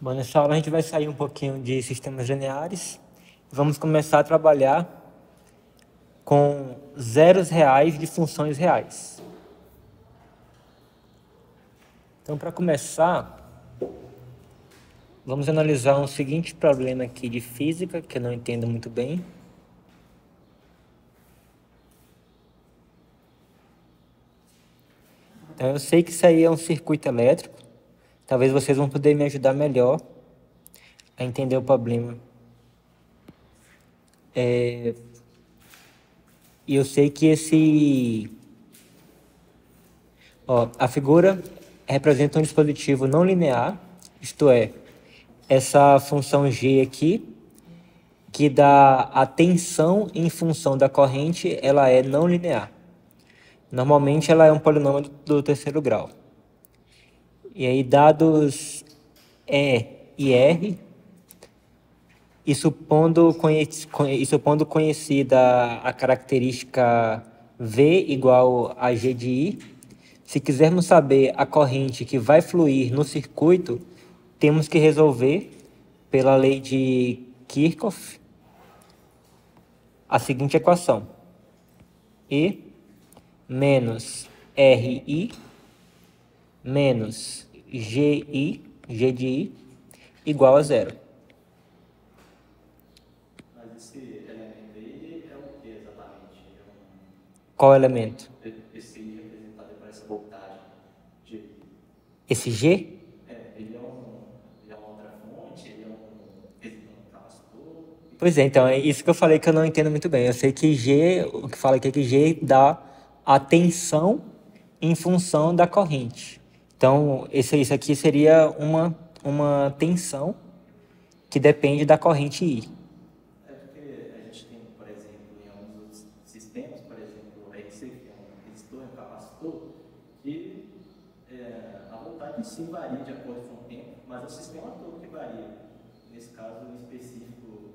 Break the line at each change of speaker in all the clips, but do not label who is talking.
Bom, nessa aula a gente vai sair um pouquinho de sistemas lineares. Vamos começar a trabalhar com zeros reais de funções reais. Então, para começar, vamos analisar um seguinte problema aqui de física, que eu não entendo muito bem. Então, eu sei que isso aí é um circuito elétrico. Talvez vocês vão poder me ajudar melhor a entender o problema. E eu sei que a figura representa um dispositivo não linear, isto é, essa função g aqui, que dá a tensão em função da corrente, ela é não linear. Normalmente ela é um polinômio do terceiro grau. E aí, dados E e R, e supondo conhecida a característica V igual a G de I, se quisermos saber a corrente que vai fluir no circuito, temos que resolver, pela lei de Kirchhoff, a seguinte equação: E menos RI menos GI, G de I, igual a zero.
Mas esse elemento aí é o que exatamente?
Qual elemento?
Esse I representado por essa voltagem de...
Esse G?
Ele é uma outra fonte, ele é um capacitor.
Pois é, então é isso que eu falei que eu não entendo muito bem. Eu sei que G, o que fala aqui é que G dá a tensão em função da corrente. Então, isso aqui seria uma tensão que depende da corrente I.
É porque a gente tem, por exemplo, em alguns outros sistemas, por exemplo, o RC, que é um resistor, um capacitor, que a voltagem sim varia de acordo com o tempo, mas é o sistema todo que varia. Nesse caso específico,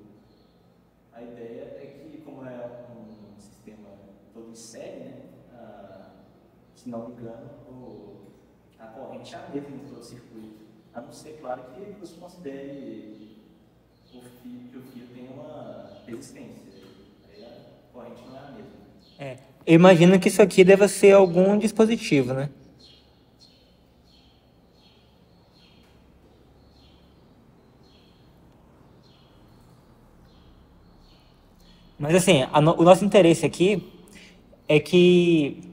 a ideia é que, como é um sistema todo em série, né, se não me engano, a corrente é a mesma em todo o circuito. A não ser, claro, que você considere que o fio tem uma resistência. Aí a corrente não é a mesma.
Eu imagino que isso aqui deva ser algum dispositivo, né? Mas assim, o nosso interesse aqui é que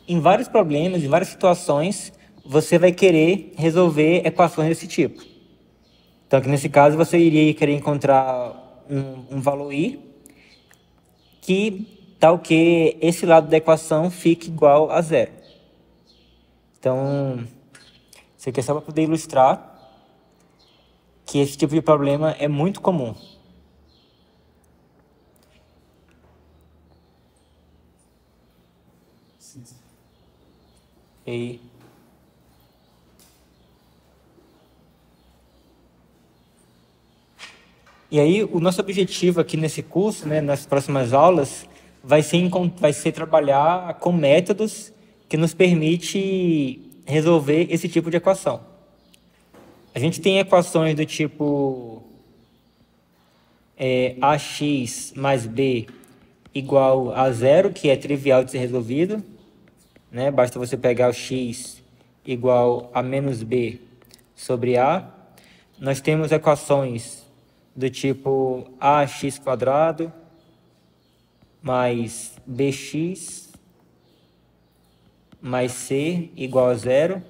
em vários problemas, em várias situações, você vai querer resolver equações desse tipo. Então, aqui nesse caso, você iria querer encontrar um valor I que tal que esse lado da equação fique igual a zero. Então, isso aqui é só para poder ilustrar que esse tipo de problema é muito comum. E aí, o nosso objetivo aqui nesse curso, né, nas próximas aulas, vai ser trabalhar com métodos que nos permite resolver esse tipo de equação. A gente tem equações do tipo ax mais b igual a zero, que é trivial de ser resolvido, né? Basta você pegar o x igual a menos b sobre a. Nós temos equações do tipo ax quadrado mais bx mais c igual a zero,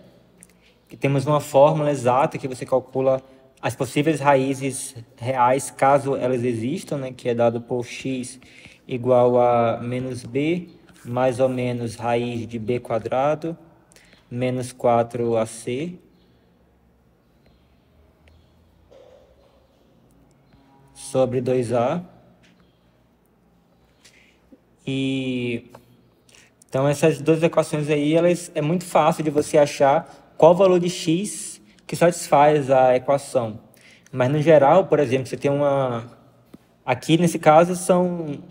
que temos uma fórmula exata que você calcula as possíveis raízes reais, caso elas existam, né, que é dado por x igual a menos b, mais ou menos raiz de b quadrado, menos 4ac, sobre 2a. Então, essas duas equações aí, é muito fácil de você achar qual o valor de x que satisfaz a equação. Mas, no geral, por exemplo, você tem aqui, nesse caso, são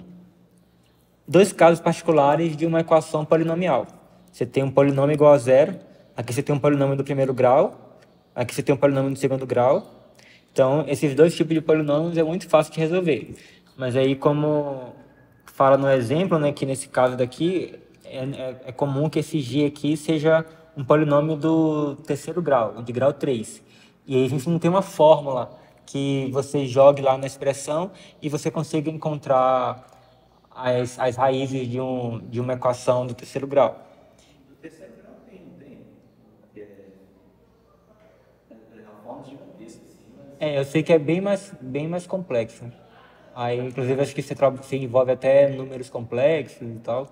dois casos particulares de uma equação polinomial. Você tem um polinômio igual a zero, aqui você tem um polinômio do primeiro grau, Aqui você tem um polinômio no segundo grau. Então, esses dois tipos de polinômios é muito fácil de resolver. Mas aí, como fala no exemplo, né, que nesse caso daqui, é comum que esse g aqui seja um polinômio do terceiro grau, de grau 3. E aí a gente não tem uma fórmula que você jogue lá na expressão e você consiga encontrar as raízes de uma equação do terceiro grau.
Do terceiro grau tem, não tem? É uma forma gigantesca, assim, mas...
Eu sei que é bem mais complexo. Aí, inclusive, acho que você envolve até números complexos e tal.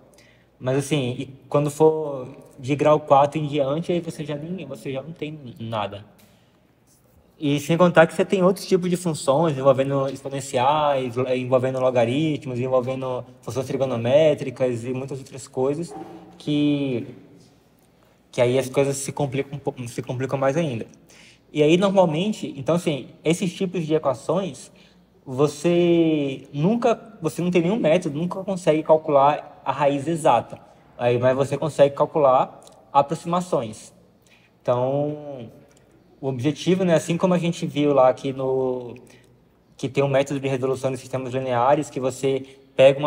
Mas assim, e quando for de grau 4 em diante, aí você já não tem nada. E sem contar que você tem outros tipos de funções, envolvendo exponenciais, envolvendo logaritmos, envolvendo funções trigonométricas e muitas outras coisas que, que aí as coisas se complicam mais ainda. E aí, normalmente, então assim, esses tipos de equações, você não tem nenhum método, nunca consegue calcular a raiz exata. Aí, mas você consegue calcular aproximações. Então, o objetivo, né, assim como a gente viu lá que tem um método de resolução de sistemas lineares, que você pega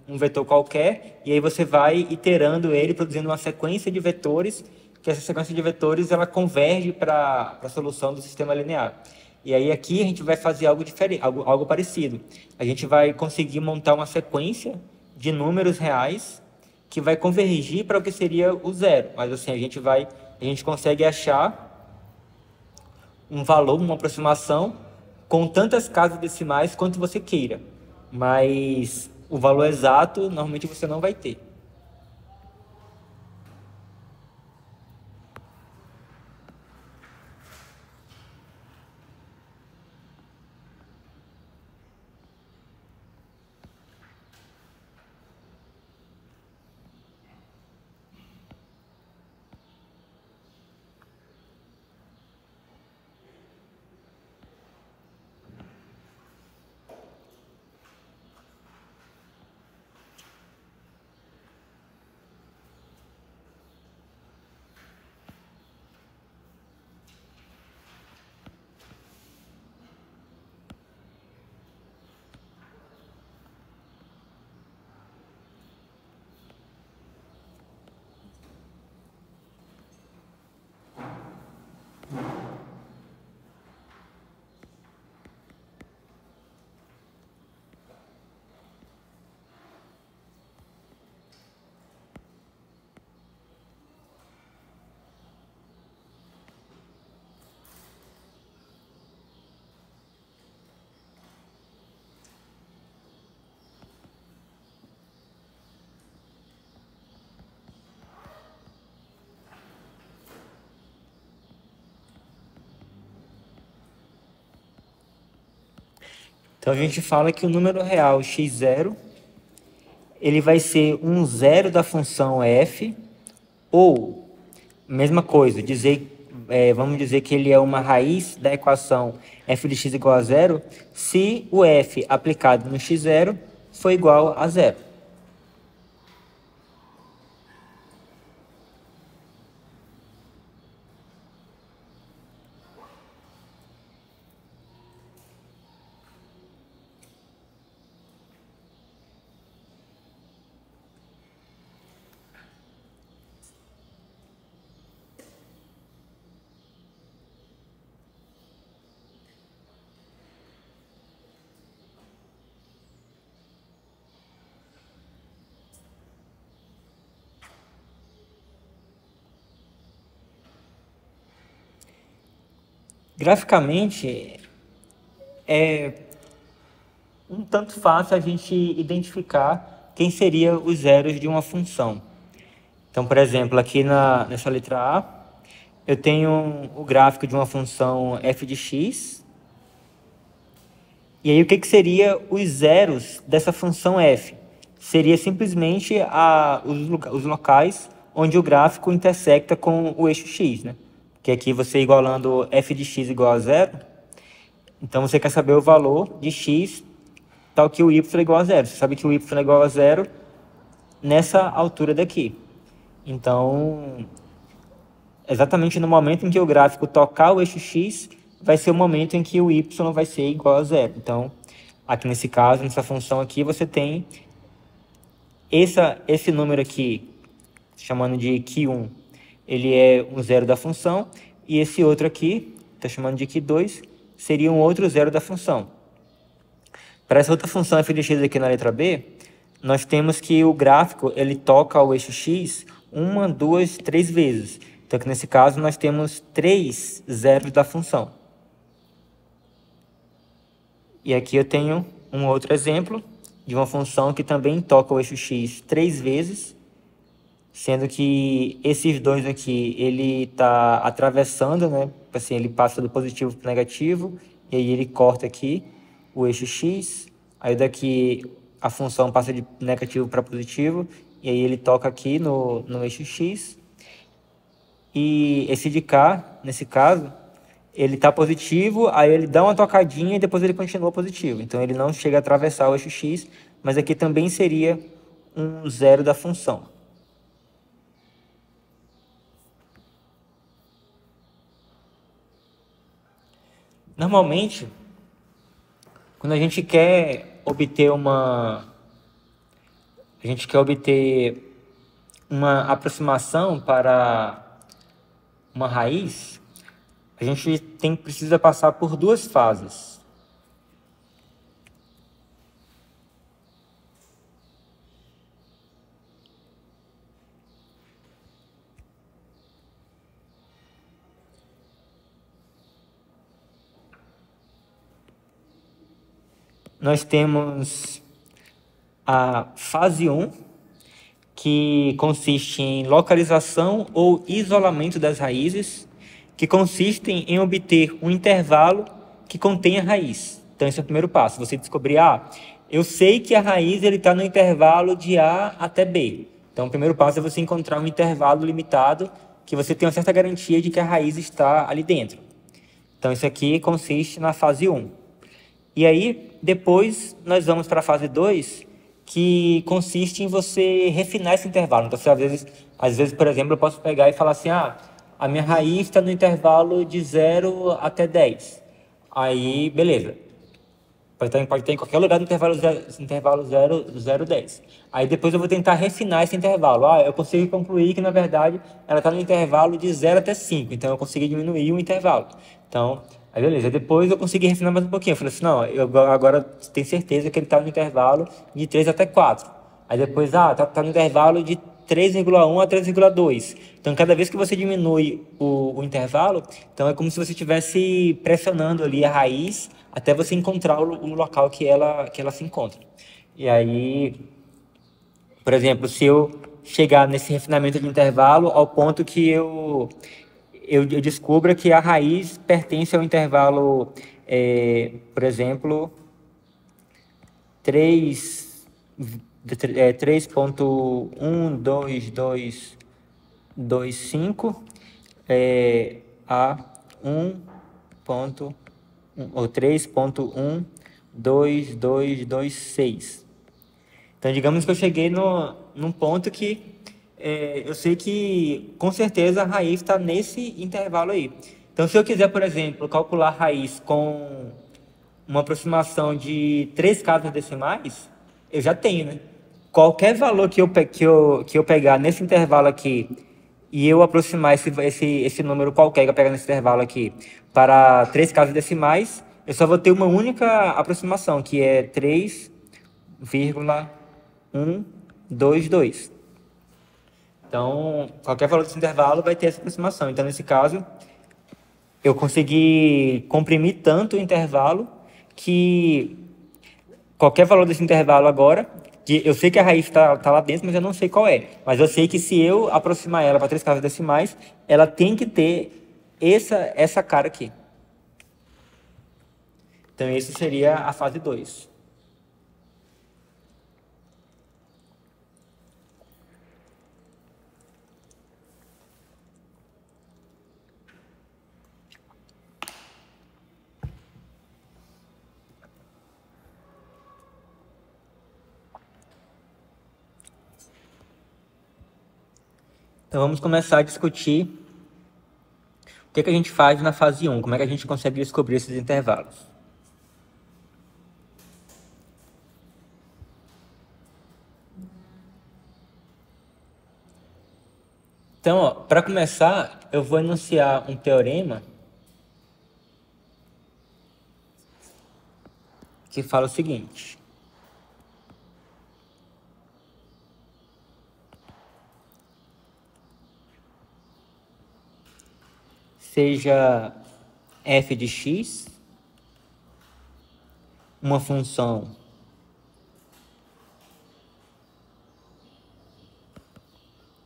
um vetor qualquer e aí você vai iterando ele, produzindo uma sequência de vetores, que essa sequência de vetores ela converge para a solução do sistema linear. E aí aqui a gente vai fazer algo diferente, algo parecido. A gente vai conseguir montar uma sequência de números reais que vai convergir para o que seria o zero. Mas assim, a gente consegue achar um valor, uma aproximação com tantas casas decimais quanto você queira. Mas o valor exato normalmente você não vai ter. Então a gente fala que o número real x0 ele vai ser um zero da função f, ou, mesma coisa, vamos dizer que ele é uma raiz da equação f de x igual a zero, se o f aplicado no x0 for igual a zero. Graficamente, é um tanto fácil a gente identificar quem seria os zeros de uma função. Então, por exemplo, aqui nessa letra A, eu tenho o gráfico de uma função f de x. E aí, o que seria os zeros dessa função f? Seria simplesmente os locais onde o gráfico intersecta com o eixo x, né? Que aqui você igualando f de x igual a zero, então você quer saber o valor de x tal que o y é igual a zero. Você sabe que o y é igual a zero nessa altura daqui. Então, exatamente no momento em que o gráfico tocar o eixo x, vai ser o momento em que o y vai ser igual a zero. Então, aqui nesse caso, nessa função aqui, você tem esse número aqui, chamando de q1, ele é um zero da função, e esse outro aqui, está chamando de q2, seria um outro zero da função. Para essa outra função f de x aqui na letra B, nós temos que o gráfico ele toca o eixo x uma, duas, três vezes. Então, aqui nesse caso, nós temos 3 zeros da função. E aqui eu tenho um outro exemplo de uma função que também toca o eixo x 3 vezes, sendo que esses dois aqui, ele está atravessando, né? Assim, ele passa do positivo para o negativo, e aí ele corta aqui o eixo x, aí daqui a função passa de negativo para positivo, e aí ele toca aqui no eixo x, e esse de cá, nesse caso, ele está positivo, aí ele dá uma tocadinha e depois ele continua positivo. Então ele não chega a atravessar o eixo x, mas aqui também seria um zero da função. Normalmente, quando a gente quer obter uma aproximação para uma raiz, a gente precisa passar por duas fases. Nós temos a fase 1, que consiste em localização ou isolamento das raízes, que consistem em obter um intervalo que contém a raiz. Então, esse é o primeiro passo. Você descobrir, eu sei que a raiz está no intervalo de A até B. Então, o primeiro passo é você encontrar um intervalo limitado que você tem uma certa garantia de que a raiz está ali dentro. Então, isso aqui consiste na fase 1. E aí, depois, nós vamos para a fase 2, que consiste em você refinar esse intervalo. Então, às vezes, por exemplo, eu posso pegar e falar assim, a minha raiz está no intervalo de 0 até 10. Aí, beleza. Pode estar em qualquer lugar do intervalo 0, 10. Aí depois eu vou tentar refinar esse intervalo. Eu consigo concluir que, na verdade, ela está no intervalo de 0 até 5. Então, eu consegui diminuir o intervalo. Então, aí beleza. Depois eu consegui refinar mais um pouquinho. Eu falei assim, não, eu agora tenho certeza que ele está no intervalo de 3 até 4. Aí depois, tá no intervalo de 3,1 a 3,2. Então, cada vez que você diminui o intervalo, então é como se você estivesse pressionando ali a raiz até você encontrar o local que ela se encontra. E aí, por exemplo, se eu chegar nesse refinamento de intervalo ao ponto que eu descubra que a raiz pertence ao intervalo, por exemplo, 3.12225 a 1.1 ou 3.12226. Então, digamos que eu cheguei num ponto que eu sei que, com certeza, a raiz está nesse intervalo aí. Então, se eu quiser, por exemplo, calcular a raiz com uma aproximação de 3 casas decimais, eu já tenho, né? Qualquer valor que eu pegar nesse intervalo aqui e eu aproximar esse número qualquer que eu pegar nesse intervalo aqui para 3 casas decimais, eu só vou ter uma única aproximação, que é 3,122. Então, qualquer valor desse intervalo vai ter essa aproximação. Então, nesse caso, eu consegui comprimir tanto o intervalo que qualquer valor desse intervalo agora, que eu sei que a raiz está lá dentro, mas eu não sei qual é. Mas eu sei que se eu aproximar ela para 3 casas decimais, ela tem que ter essa cara aqui. Então, isso seria a fase 2. Então, vamos começar a discutir que a gente faz na fase 1? Como é que a gente consegue descobrir esses intervalos? Então, para começar, eu vou enunciar um teorema que fala o seguinte. Seja f de x uma função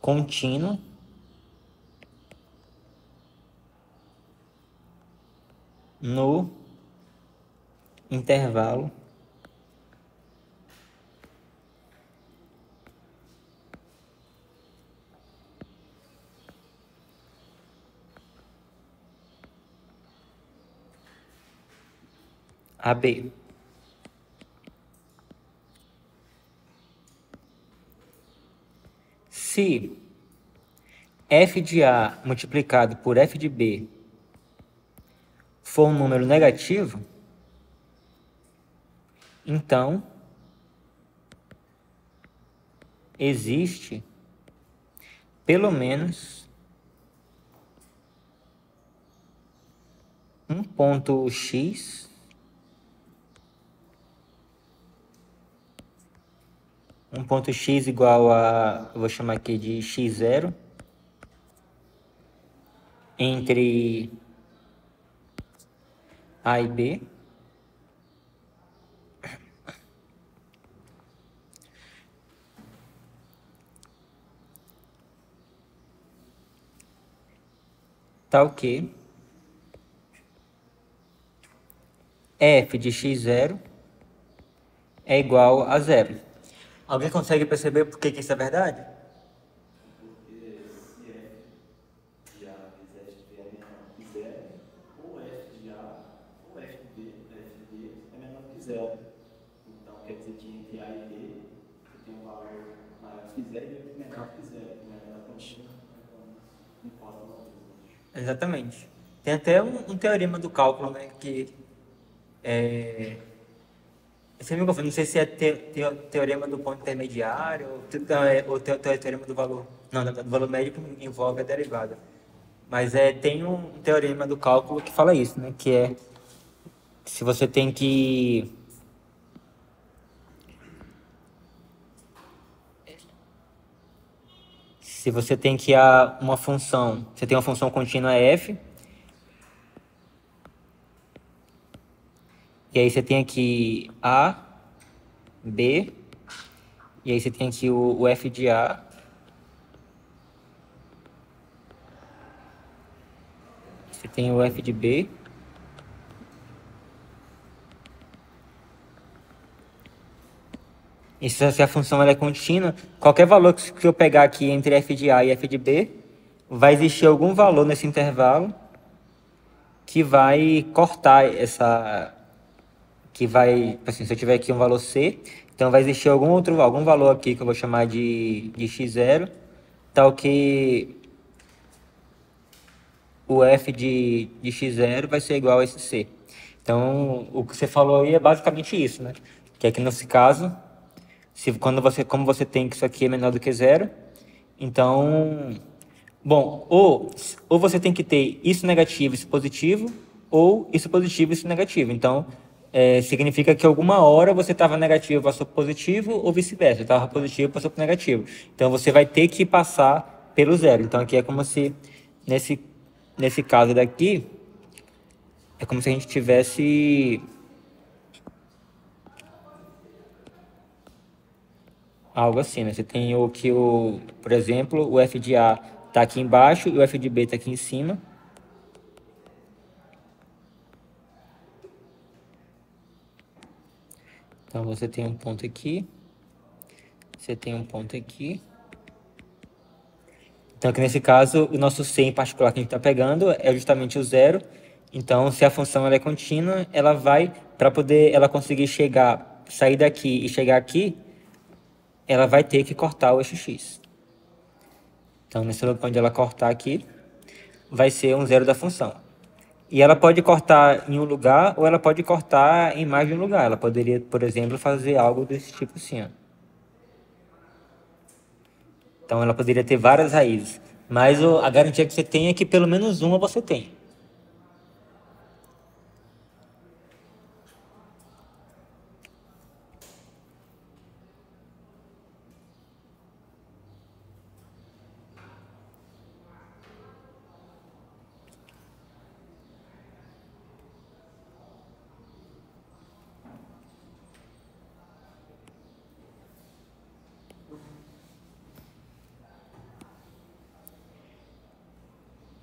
contínua no intervalo AB. Se f de A multiplicado por f de B for um número negativo, então existe pelo menos um ponto x igual a, eu vou chamar aqui de x0, entre A e B, tal que f de x0 é igual a zero. Alguém consegue perceber por que isso é verdade?
Porque se f de A vezes f de B é menor que zero, ou f de A ou f de B é menor que zero. Então, quer dizer que entre A e B, você tem um valor maior que zero e outro menor que zero. Ela contínua, então não importa o valor.
Exatamente. Tem até um teorema do cálculo, né, que você me confunde, não sei se é teorema do ponto intermediário ou teorema do valor. Não, do valor médio que envolve a derivada. Mas tem um teorema do cálculo que fala isso, né? Que é se você tem que uma função, você tem uma função contínua f, e aí você tem aqui A, B, e aí você tem aqui o f de A, você tem o f de B, e se a função ela é contínua, qualquer valor que eu pegar aqui entre f de A e f de B, vai existir algum valor nesse intervalo que vai cortar essa... que vai, assim, se eu tiver aqui um valor C, então vai existir algum valor aqui que eu vou chamar de x0, tal que o f de x0 vai ser igual a esse C. Então, o que você falou aí é basicamente isso, né? Que é que nesse caso, como você tem que isso aqui é menor do que zero, então, bom, ou você tem que ter isso negativo, isso positivo, ou isso positivo, isso negativo. Então, significa que alguma hora você estava negativo, passou para positivo, ou vice-versa, estava positivo, passou para negativo. Então, você vai ter que passar pelo zero. Então, aqui é como se, nesse caso daqui, é como se a gente tivesse algo assim, né? Você tem por exemplo, o f de A está aqui embaixo e o f de B está aqui em cima. Então, você tem um ponto aqui, você tem um ponto aqui. Então, aqui nesse caso, o nosso C em particular que a gente está pegando é justamente o zero. Então, se a função ela é contínua, ela vai, para poder ela conseguir sair daqui e chegar aqui, ela vai ter que cortar o eixo x. Então, nesse ponto onde ela cortar aqui, vai ser um zero da função. E ela pode cortar em um lugar ou ela pode cortar em mais de um lugar. Ela poderia, por exemplo, fazer algo desse tipo assim, ó. Então ela poderia ter várias raízes. Mas a garantia que você tem é que pelo menos uma você tem.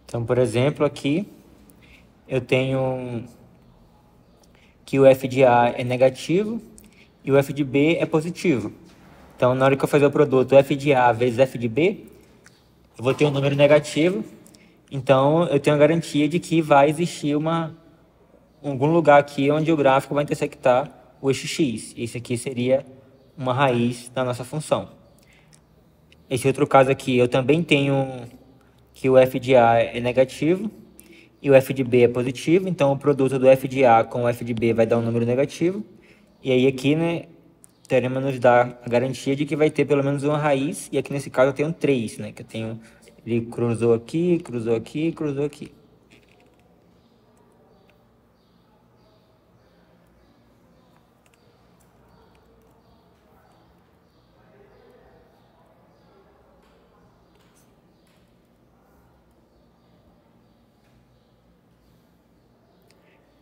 Então, por exemplo, aqui eu tenho que o f de A é negativo e o f de B é positivo. Então, na hora que eu fazer o produto f de A vezes f de B, eu vou ter um número negativo. Então, eu tenho a garantia de que vai existir algum lugar aqui onde o gráfico vai intersectar o eixo x. Isso aqui seria uma raiz da nossa função. Esse outro caso aqui, eu também tenho que o f de A é negativo e o f de B é positivo, então o produto do f de A com o f de B vai dar um número negativo. E aí aqui, né, o teorema nos dá a garantia de que vai ter pelo menos uma raiz, e aqui nesse caso eu tenho 3, né, que eu tenho, ele cruzou aqui, cruzou aqui, cruzou aqui.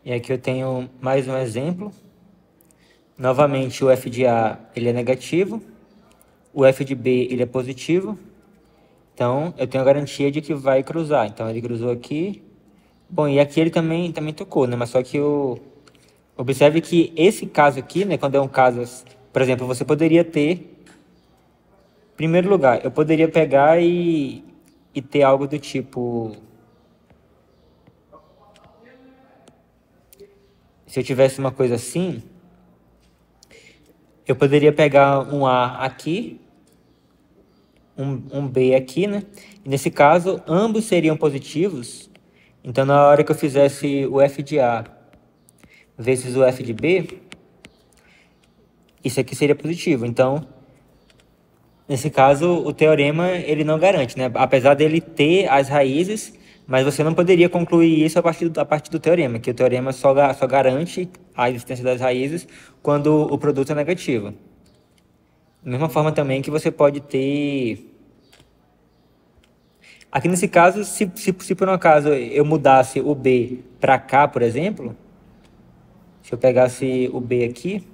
E aqui eu tenho mais um exemplo. Novamente o f de A ele é negativo, o f de B ele é positivo, então eu tenho a garantia de que vai cruzar. Então ele cruzou aqui. Bom, e aqui ele também tocou, né? Mas só que observe que esse caso aqui, né, quando é um caso, por exemplo, você poderia ter, em primeiro lugar, eu poderia pegar e ter algo do tipo, se eu tivesse uma coisa assim, eu poderia pegar um A aqui, um B aqui, né? E nesse caso, ambos seriam positivos. Então, na hora que eu fizesse o f de A vezes o f de B, isso aqui seria positivo. Então, nesse caso, o teorema ele não garante, né? Apesar dele ter as raízes, mas você não poderia concluir isso a partir do teorema, que o teorema só garante a existência das raízes quando o produto é negativo. Da mesma forma também que você pode ter... Aqui nesse caso, se por um acaso eu mudasse o B para cá, por exemplo, se eu pegasse o B aqui,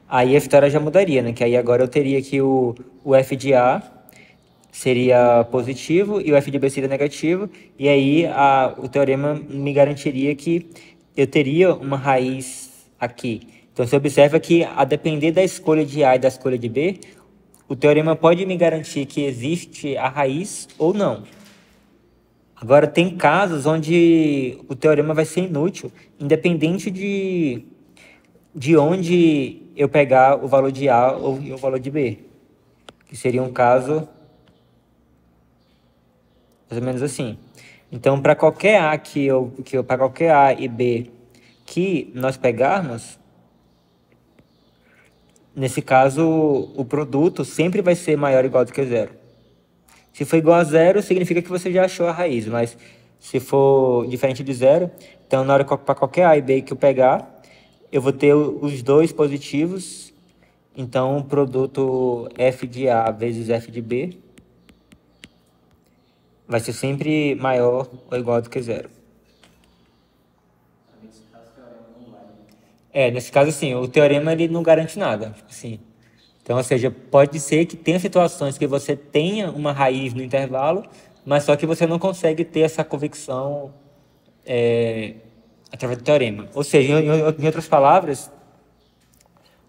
aí a história já mudaria, né? Que aí agora eu teria que o f de A seria positivo e o f de B seria negativo, e aí o teorema me garantiria que eu teria uma raiz aqui. Então você observa que, a depender da escolha de A e da escolha de B, o teorema pode me garantir que existe a raiz ou não. Agora, tem casos onde o teorema vai ser inútil, independente de onde eu pegar o valor de A ou o valor de B. Que seria um caso mais ou menos assim. Então, para qualquer A para qualquer A e B que nós pegarmos, nesse caso, o produto sempre vai ser maior ou igual do que zero. Se for igual a zero, significa que você já achou a raiz, mas se for diferente de zero, então na hora para qualquer A e B que eu pegar, eu vou ter os dois positivos, então o produto f de A vezes f de B vai ser sempre maior ou igual do que zero.
Nesse caso, o teorema não vale.
Nesse caso, assim, o teorema ele não garante nada, assim. Então, ou seja, pode ser que tenha situações que você tenha uma raiz no intervalo, mas só que você não consegue ter essa convicção através do teorema. Ou seja, em outras palavras,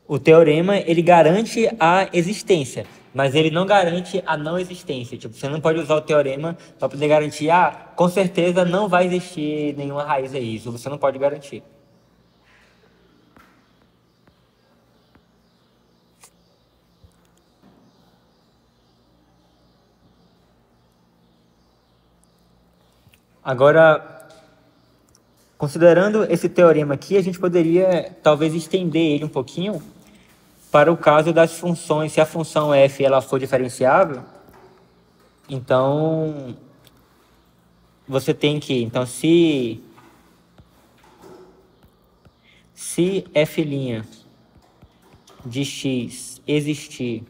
o teorema ele garante a existência, mas ele não garante a não existência. Tipo, você não pode usar o teorema para poder garantir, com certeza não vai existir nenhuma raiz aí. Isso você não pode garantir. Agora, considerando esse teorema aqui, a gente poderia talvez estender ele um pouquinho para o caso das funções. Se a função f ela for diferenciável, então você tem que, então se f' de x existir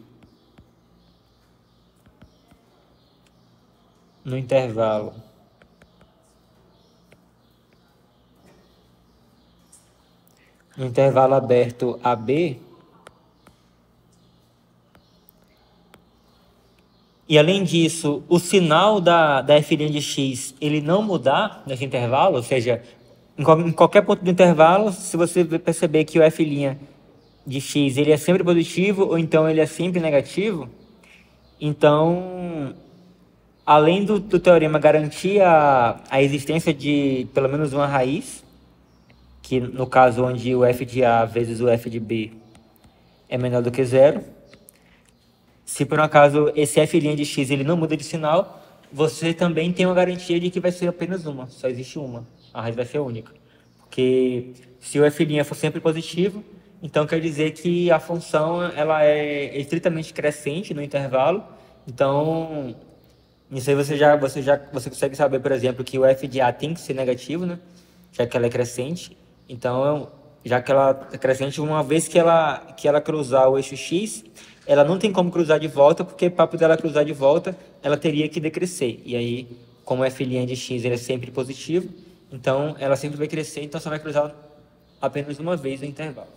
no intervalo aberto AB, e além disso, o sinal da f' de x ele não mudar nesse intervalo, ou seja, em qualquer ponto do intervalo, se você perceber que o f' de x ele é sempre positivo ou então ele é sempre negativo, então, além do teorema garantir a existência de pelo menos uma raiz, que no caso onde o f de A vezes o f de B é menor do que zero, se por um acaso esse f' de x ele não muda de sinal, você também tem uma garantia de que vai ser apenas uma, só existe uma, a raiz vai ser única. Porque se o f' for sempre positivo, então quer dizer que a função ela é estritamente crescente no intervalo. Então, isso aí você consegue saber, por exemplo, que o f de A tem que ser negativo, né? Já que ela é crescente. Então, já que ela é crescente, uma vez que ela cruzar o eixo x, ela não tem como cruzar de volta, porque para poder ela cruzar de volta, ela teria que decrescer. E aí, como o f' de x ele é sempre positivo, então ela sempre vai crescer, então só vai cruzar apenas uma vez no intervalo.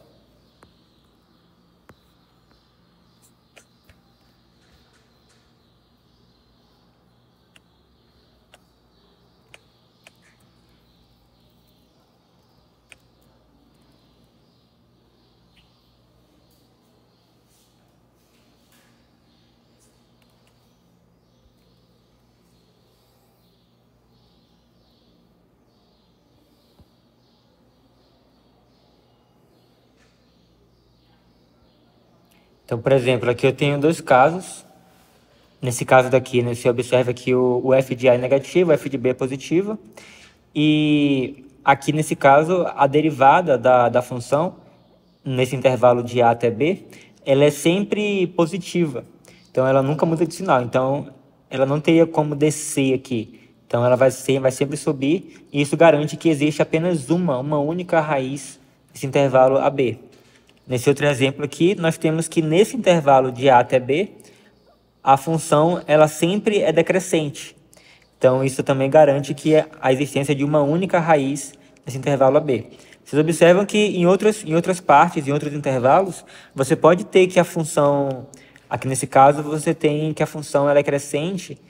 Então, por exemplo, aqui eu tenho dois casos. Nesse caso daqui, né, você observa que o f de A é negativo, o f de B é positivo. E aqui nesse caso, a derivada da função, nesse intervalo de A até B, ela é sempre positiva. Então, ela nunca muda de sinal. Então, ela não teria como descer aqui. Então, ela vai sempre subir. E isso garante que existe apenas uma única raiz nesse intervalo AB. Nesse outro exemplo aqui, nós temos que nesse intervalo de A até B, a função ela sempre é decrescente. Então, isso também garante que a existência de uma única raiz nesse intervalo AB. Vocês observam que em outras partes, em outros intervalos, você pode ter que a função, aqui nesse caso, você tem que a função ela é crescente,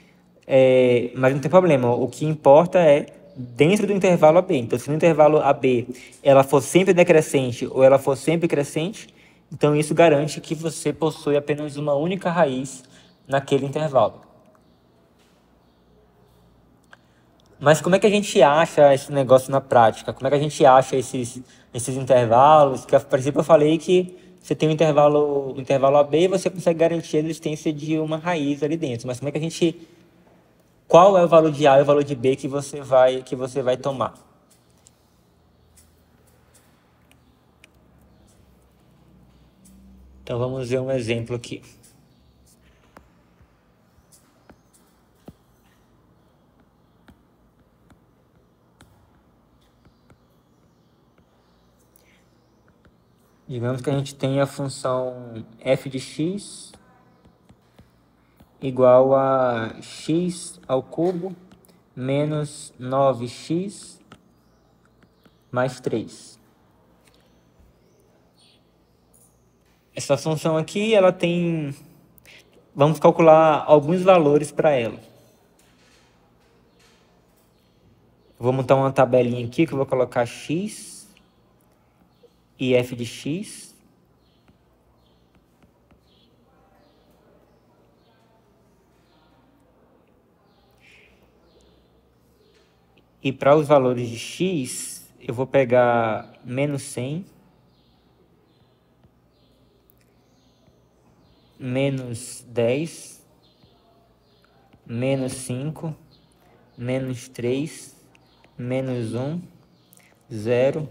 mas não tem problema. O que importa é dentro do intervalo AB. Então, se no intervalo AB ela for sempre decrescente ou ela for sempre crescente, então isso garante que você possui apenas uma única raiz naquele intervalo. Mas como é que a gente acha esse negócio na prática? Como é que a gente acha esses intervalos? Que a princípio eu falei que você tem um intervalo AB e você consegue garantir a existência de uma raiz ali dentro. Mas como é que a gente... Qual é o valor de A e o valor de B que você vai tomar? Então vamos ver um exemplo aqui. Digamos que a gente tem a função f de x igual a x ao cubo menos 9x mais 3. Essa função aqui, ela tem... Vamos calcular alguns valores para ela. Vou montar uma tabelinha aqui que eu vou colocar x e f de x. E para os valores de x, eu vou pegar menos 100, menos 10, menos 5, menos 3 menos 1, 0,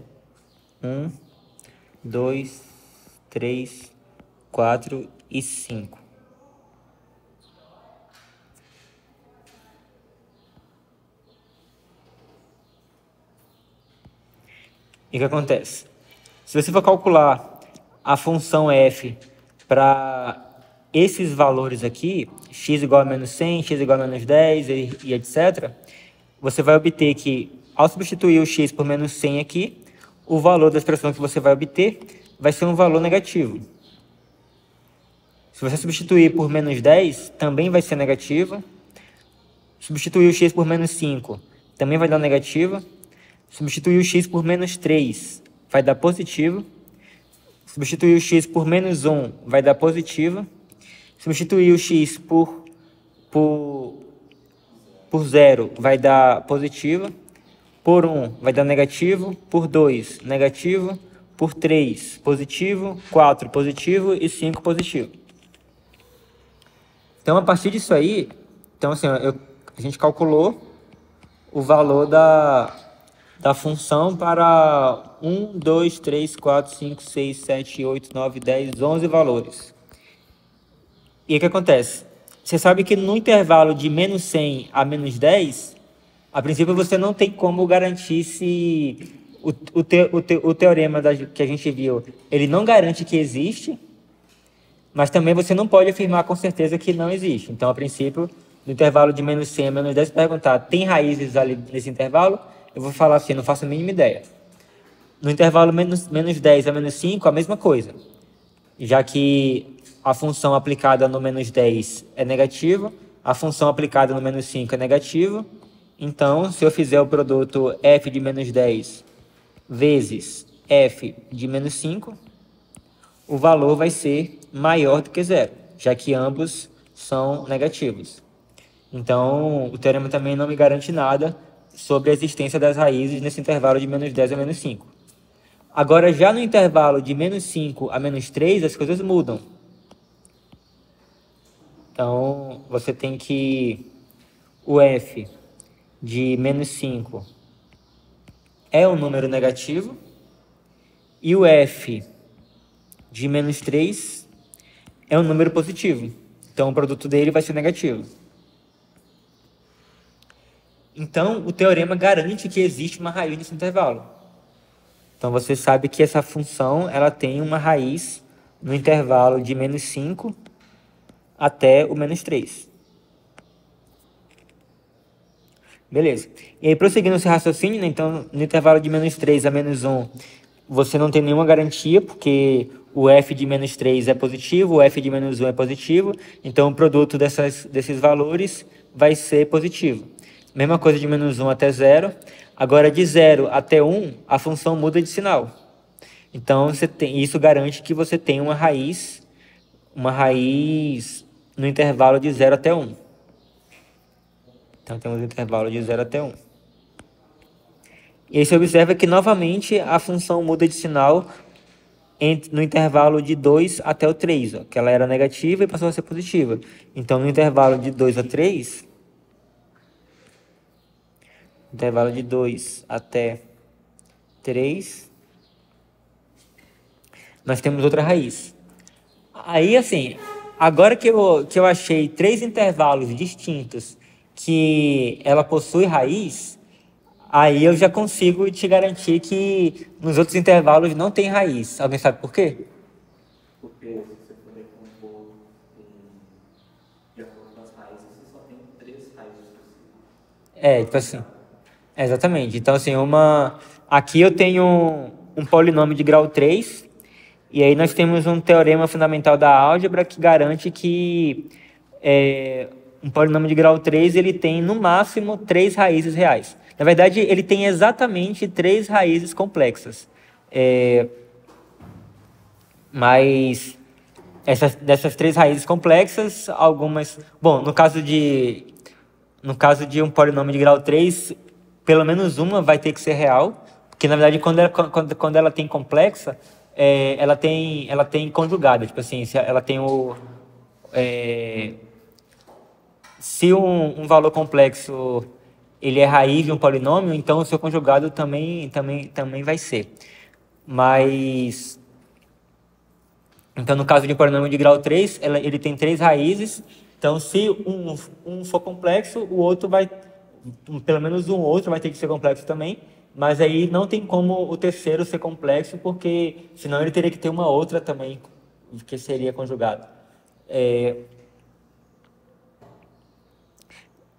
1, 2, 3, 4 e 5. E o que acontece? Se você for calcular a função f para esses valores aqui, x igual a menos 100, x igual a menos 10 e etc., você vai obter que, ao substituir o x por menos 100 aqui, o valor da expressão que você vai obter vai ser um valor negativo. Se você substituir por menos 10, também vai ser negativo. Substituir o x por menos 5, também vai dar negativa. Substituir o x por menos 3 vai dar positivo. Substituir o x por menos 1 vai dar positivo. Substituir o x por 0 vai dar positivo. Por 1 vai dar negativo. Por 2, negativo. Por 3, positivo. 4, positivo. E 5, positivo. Então, a partir disso aí, então, assim, a gente calculou o valor da função para 1, 2, 3, 4, 5, 6, 7, 8, 9, 10, 11 valores. E o que acontece? Você sabe que no intervalo de menos 100 a menos 10, a princípio você não tem como garantir se o teorema que a gente viu, ele não garante que existe, mas também você não pode afirmar com certeza que não existe. Então, a princípio, no intervalo de menos 100 a menos 10, se perguntar, tem raízes ali nesse intervalo? Eu vou falar assim, não faço a mínima ideia. No intervalo menos 10 a menos 5, a mesma coisa. Já que a função aplicada no menos 10 é negativa, a função aplicada no menos 5 é negativa. Então, se eu fizer o produto f de menos 10 vezes f de menos 5, o valor vai ser maior do que zero, já que ambos são negativos. Então, o teorema também não me garante nada sobre a existência das raízes nesse intervalo de menos 10 a menos 5. Agora, já no intervalo de menos 5 a menos 3, as coisas mudam. Então, você tem que o f de menos 5 é um número negativo e o f de menos 3 é um número positivo. Então, o produto dele vai ser negativo. Então, o teorema garante que existe uma raiz nesse intervalo. Então, você sabe que essa função ela tem uma raiz no intervalo de menos 5 até o menos 3. Beleza. E aí, prosseguindo esse raciocínio, né, então, no intervalo de menos 3 a menos 1, você não tem nenhuma garantia, porque o f de menos 3 é positivo, o f de menos 1 é positivo, então o produto desses valores vai ser positivo. Mesma coisa de menos 1 até 0. Agora, de 0 até 1, a função muda de sinal. Então, isso garante que você tem uma raiz no intervalo de 0 até 1. Então, temos um intervalo de 0 até 1. E aí você observa que, novamente, a função muda de sinal no intervalo de 2 até o 3, ó, que ela era negativa e passou a ser positiva. Então, no intervalo de 2 a 3, intervalo de 2 até 3, nós temos outra raiz. Aí, assim, agora que eu achei 3 intervalos distintos que ela possui raiz, aí eu já consigo te garantir que nos outros intervalos não tem raiz. Alguém sabe por quê?
Porque se você for decompor de acordo com as raízes, você só tem 3 raízes possíveis.
Tipo assim. Exatamente. Então, assim, aqui eu tenho um polinômio de grau 3, e aí nós temos um teorema fundamental da álgebra que garante que um polinômio de grau 3 ele tem, no máximo, 3 raízes reais. Na verdade, ele tem exatamente 3 raízes complexas. Mas dessas 3 raízes complexas, algumas... Bom, no caso de um polinômio de grau 3, pelo menos uma vai ter que ser real, porque, na verdade, quando ela tem complexa, ela tem conjugada. Tipo assim, se ela tem se um valor complexo ele é raiz de um polinômio, então o seu conjugado também vai ser. Mas, então no caso de um polinômio de grau 3, ele tem 3 raízes, então se um for complexo, o outro vai, pelo menos um outro vai ter que ser complexo também, mas aí não tem como o terceiro ser complexo, porque senão ele teria que ter uma outra também, que seria conjugado.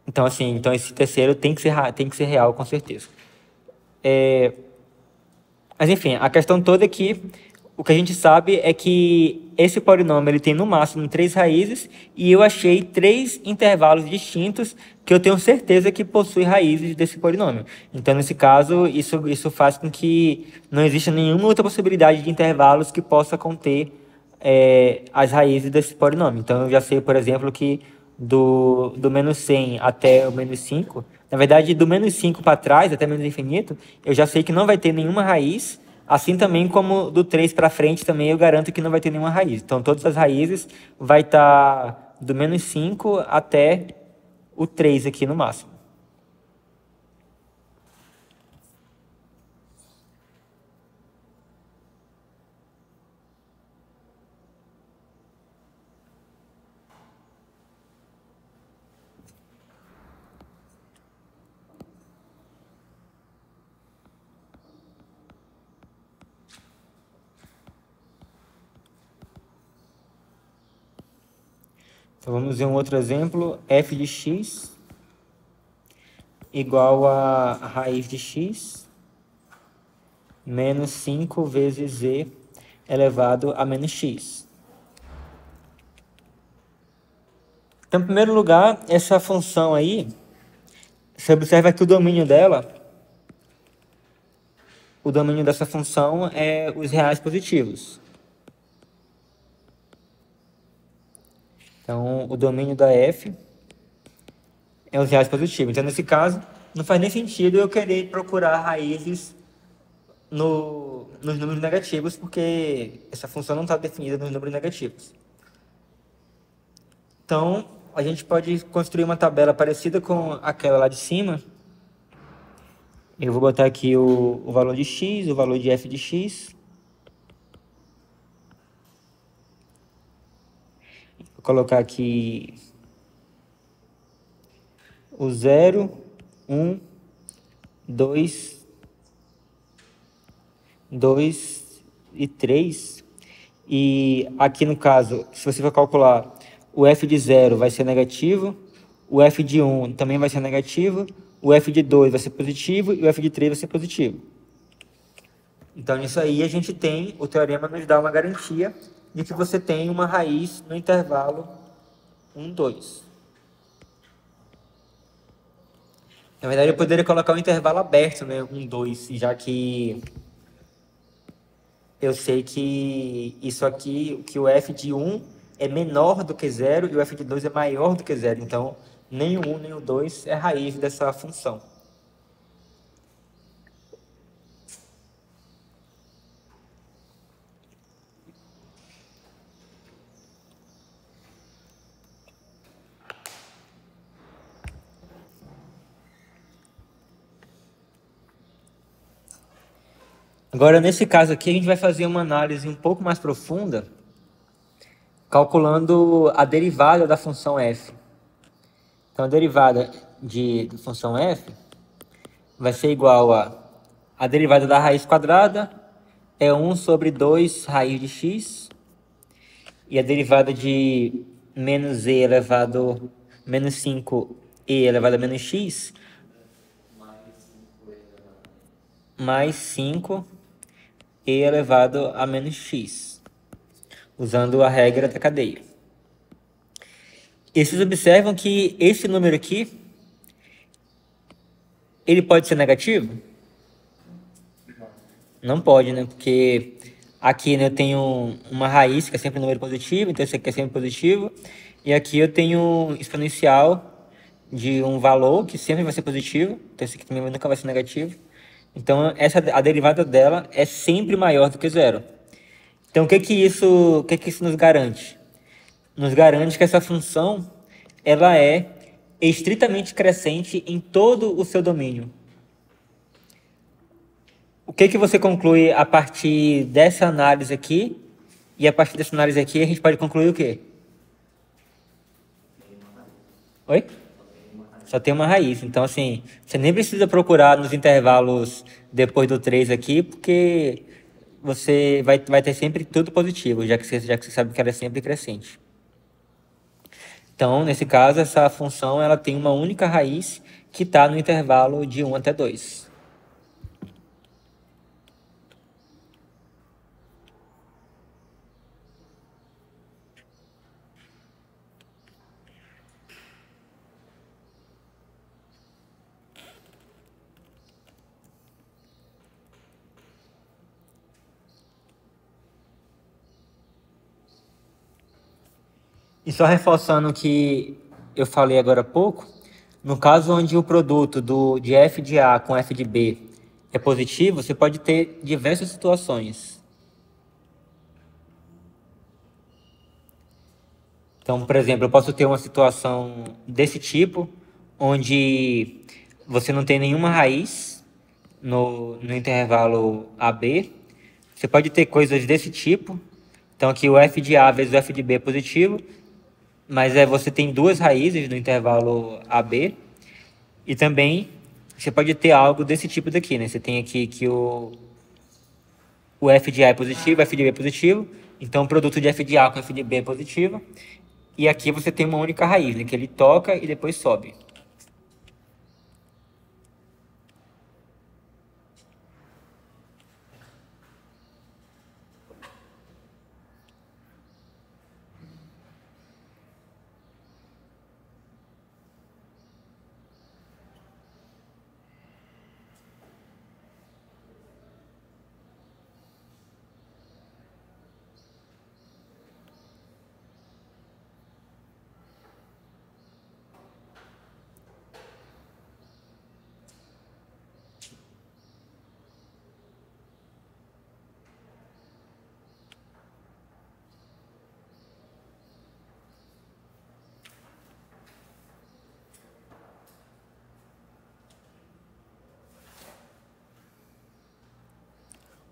Então, assim, então esse terceiro tem que ser real, com certeza. Mas, enfim, a questão toda é que o que a gente sabe é que esse polinômio ele tem no máximo 3 raízes e eu achei 3 intervalos distintos que eu tenho certeza que possuem raízes desse polinômio. Então, nesse caso, isso faz com que não exista nenhuma outra possibilidade de intervalos que possa conter as raízes desse polinômio. Então, eu já sei, por exemplo, que do menos 100 até o menos 5, na verdade, do menos 5 para trás, até menos infinito, eu já sei que não vai ter nenhuma raiz, assim também como do 3 para frente também eu garanto que não vai ter nenhuma raiz. Então, todas as raízes vai estar do menos 5 até o 3 aqui no máximo. Então, vamos ver um outro exemplo. F de x igual a raiz de x menos 5 vezes z elevado a menos x. Então, em primeiro lugar, essa função aí, você observa que o domínio dessa função é os reais positivos. Então, o domínio da f é os reais positivos. Então, nesse caso, não faz nem sentido eu querer procurar raízes nos números negativos, porque essa função não está definida nos números negativos. Então, a gente pode construir uma tabela parecida com aquela lá de cima. Eu vou botar aqui o valor de x, o valor de f de x. Vou colocar aqui o 0, 1, 2, 2 e 3. E aqui no caso, se você for calcular, o f de 0 vai ser negativo, o f de 1 também vai ser negativo, o f de 2 vai ser positivo e o f de 3 vai ser positivo. Então, nisso aí, a gente tem, o teorema nos dá uma garantia de que você tem uma raiz no intervalo 1, 2. Na verdade, eu poderia colocar um intervalo aberto, né, 1, 2, já que eu sei que isso aqui, que o f de 1 é menor do que 0 e o f de 2 é maior do que 0. Então, nem o 1 nem o 2 é raiz dessa função. Agora, nesse caso aqui, a gente vai fazer uma análise um pouco mais profunda, calculando a derivada da função f. Então, a derivada da função f vai ser igual a derivada da raiz quadrada é 1 sobre 2 raiz de x, e a derivada de menos e elevado a menos 5e elevado a menos x mais 5e elevado a menos x, usando a regra da cadeia. E vocês observam que esse número aqui, ele pode ser negativo? Não pode, né? Porque aqui, né, eu tenho uma raiz que é sempre um número positivo, então esse aqui é sempre positivo. E aqui eu tenho um exponencial de um valor que sempre vai ser positivo, então esse aqui também nunca vai ser negativo. Então, a derivada dela é sempre maior do que zero. Então, o que que isso nos garante? Nos garante que essa função ela é estritamente crescente em todo o seu domínio. O que você conclui a partir dessa análise aqui? E a partir dessa análise aqui, a gente pode concluir o quê? Oi? Só tem uma raiz. Então, assim, você nem precisa procurar nos intervalos depois do 3 aqui, porque você vai ter sempre tudo positivo, já que você sabe que ela é sempre crescente. Então, nesse caso, essa função ela tem uma única raiz que está no intervalo de 1 até 2. E só reforçando o que eu falei agora há pouco, no caso onde o produto de f de A com f de B é positivo, você pode ter diversas situações. Então, por exemplo, eu posso ter uma situação desse tipo, onde você não tem nenhuma raiz no intervalo AB. Você pode ter coisas desse tipo. Então, aqui o f de A vezes o f de B é positivo, mas você tem duas raízes no intervalo AB. E também você pode ter algo desse tipo daqui, né? Você tem aqui que o f de A é positivo, f de B é positivo. Então, o produto de f de A com f de B é positivo. E aqui você tem uma única raiz, né? Que ele toca e depois sobe.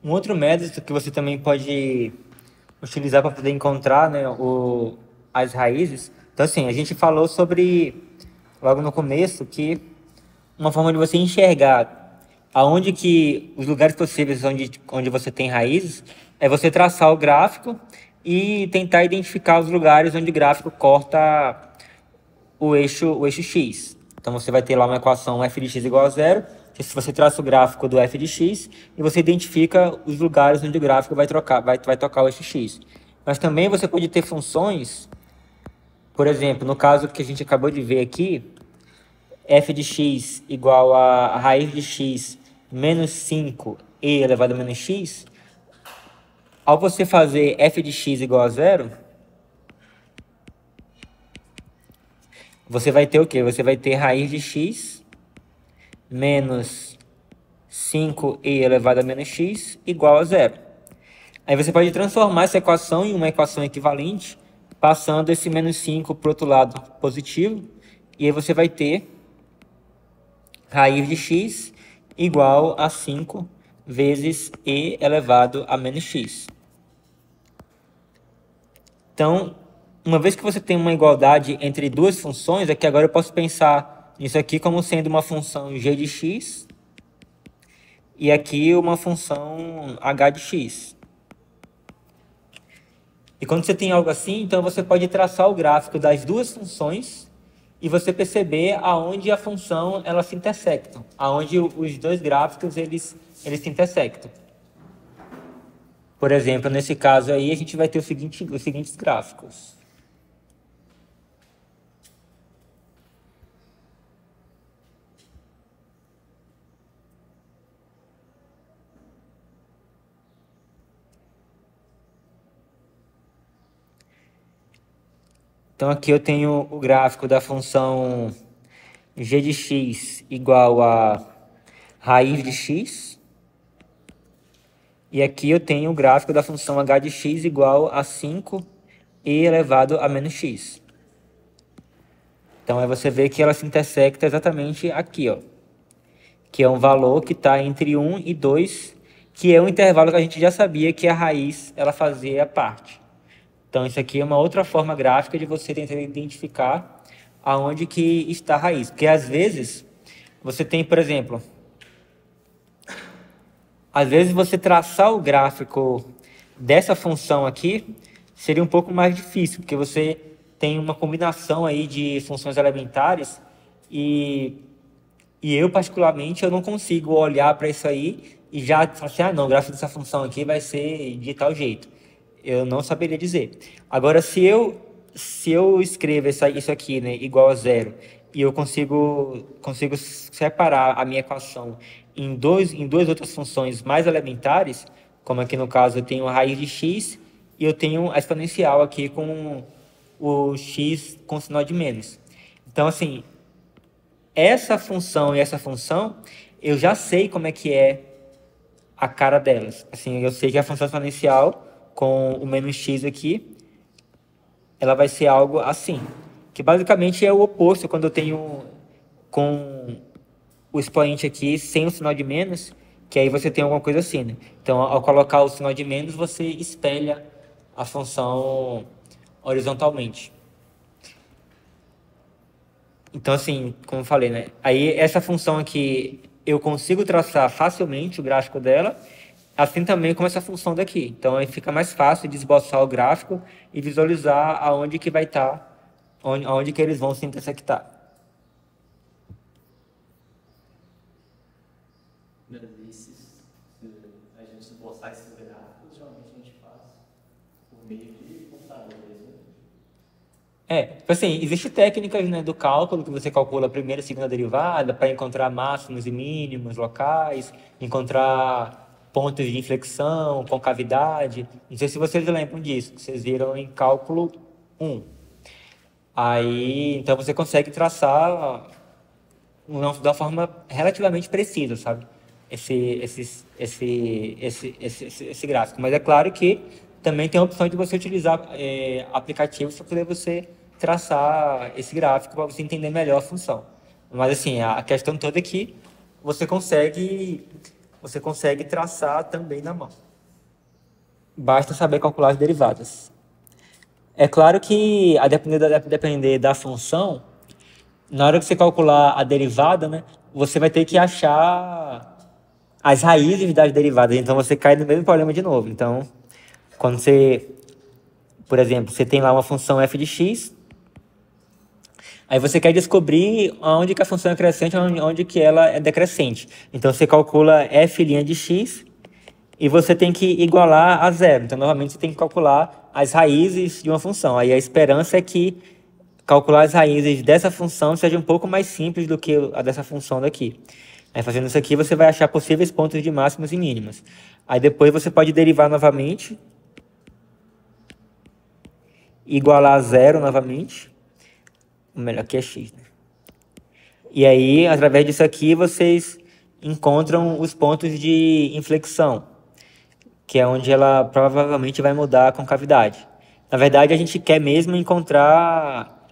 Um outro método que você também pode utilizar para poder encontrar, né, as raízes. Então, assim, a gente falou sobre, logo no começo, que uma forma de você enxergar aonde que os lugares possíveis onde você tem raízes é você traçar o gráfico e tentar identificar os lugares onde o gráfico corta o eixo x. Então você vai ter lá uma equação f de x igual a zero, que se você traça o gráfico do f de x e você identifica os lugares onde o gráfico vai tocar o eixo x. Mas também você pode ter funções, por exemplo, no caso que a gente acabou de ver aqui, f de x igual a raiz de x menos 5e elevado a menos x, ao você fazer f de x igual a zero, você vai ter o quê? Você vai ter raiz de x menos 5e elevado a menos x igual a zero. Aí você pode transformar essa equação em uma equação equivalente, passando esse menos 5 para o outro lado positivo, e aí você vai ter raiz de x igual a 5 vezes e elevado a menos x. Então, uma vez que você tem uma igualdade entre duas funções, aqui agora eu posso pensar nisso aqui como sendo uma função g de x e aqui uma função h de x. E quando você tem algo assim, então você pode traçar o gráfico das duas funções e você perceber aonde a função ela se intersectam, aonde os dois gráficos eles se intersectam. Por exemplo, nesse caso aí a gente vai ter os seguintes gráficos. Então aqui eu tenho o gráfico da função g de x igual a raiz de x. E aqui eu tenho o gráfico da função h de x igual a 5e elevado a menos x. Então, aí você vê que ela se intersecta exatamente aqui, ó, que é um valor que está entre 1 e 2, que é um intervalo que a gente já sabia que a raiz ela fazia parte. Então, isso aqui é uma outra forma gráfica de você tentar identificar aonde que está a raiz. Porque, às vezes, você tem, por exemplo, às vezes você traçar o gráfico dessa função aqui seria um pouco mais difícil, porque você tem uma combinação aí de funções elementares e eu, particularmente, eu não consigo olhar para isso aí e já falar assim, ah, não, o gráfico dessa função aqui vai ser de tal jeito. Eu não saberia dizer. Agora, se eu escrevo isso aqui, né, igual a zero, e eu consigo separar a minha equação em duas outras funções mais elementares, como aqui no caso eu tenho a raiz de x e eu tenho a exponencial aqui com o x com sinal de menos. Então, assim, essa função e essa função, eu já sei como é que é a cara delas. Assim, eu sei que a função exponencial com o menos x aqui, ela vai ser algo assim, que basicamente é o oposto quando eu tenho com o expoente aqui sem o sinal de menos, que aí você tem alguma coisa assim, né? Então, ao colocar o sinal de menos, você espelha a função horizontalmente. Então, assim, como eu falei, né? Aí, essa função aqui, eu consigo traçar facilmente o gráfico dela, assim também como essa função daqui. Então, aí fica mais fácil de esboçar o gráfico e visualizar aonde que vai estar, aonde que eles vão se intersectar.
Se a gente esboçar esses gráficos, geralmente a gente faz por meio de computadores, né?
Tipo assim, existem técnicas, né, do cálculo que você calcula a primeira e segunda derivada para encontrar máximos e mínimos locais, encontrar pontos de inflexão, concavidade. Não sei se vocês lembram disso, que vocês viram em cálculo 1. Aí, então você consegue traçar de uma forma relativamente precisa, sabe? Esse gráfico. Mas é claro que também tem a opção de você utilizar aplicativos para poder você traçar esse gráfico para você entender melhor a função. Mas assim, a questão toda é que você consegue traçar também na mão. Basta saber calcular as derivadas. É claro que, a depender da função, na hora que você calcular a derivada, né, você vai ter que achar as raízes das derivadas. Então, você cai no mesmo problema de novo. Então, quando você, por exemplo, você tem lá uma função f de x, aí você quer descobrir onde que a função é crescente e onde que ela é decrescente. Então, você calcula f' de x e você tem que igualar a zero. Então, novamente, você tem que calcular as raízes de uma função. Aí, a esperança é que calcular as raízes dessa função seja um pouco mais simples do que a dessa função daqui. Aí, fazendo isso aqui, você vai achar possíveis pontos de máximas e mínimas. Aí, depois, você pode derivar novamente, igualar a zero novamente. O melhor aqui é x, né? E aí, através disso aqui, vocês encontram os pontos de inflexão, que é onde ela provavelmente vai mudar a concavidade. Na verdade, a gente quer mesmo encontrar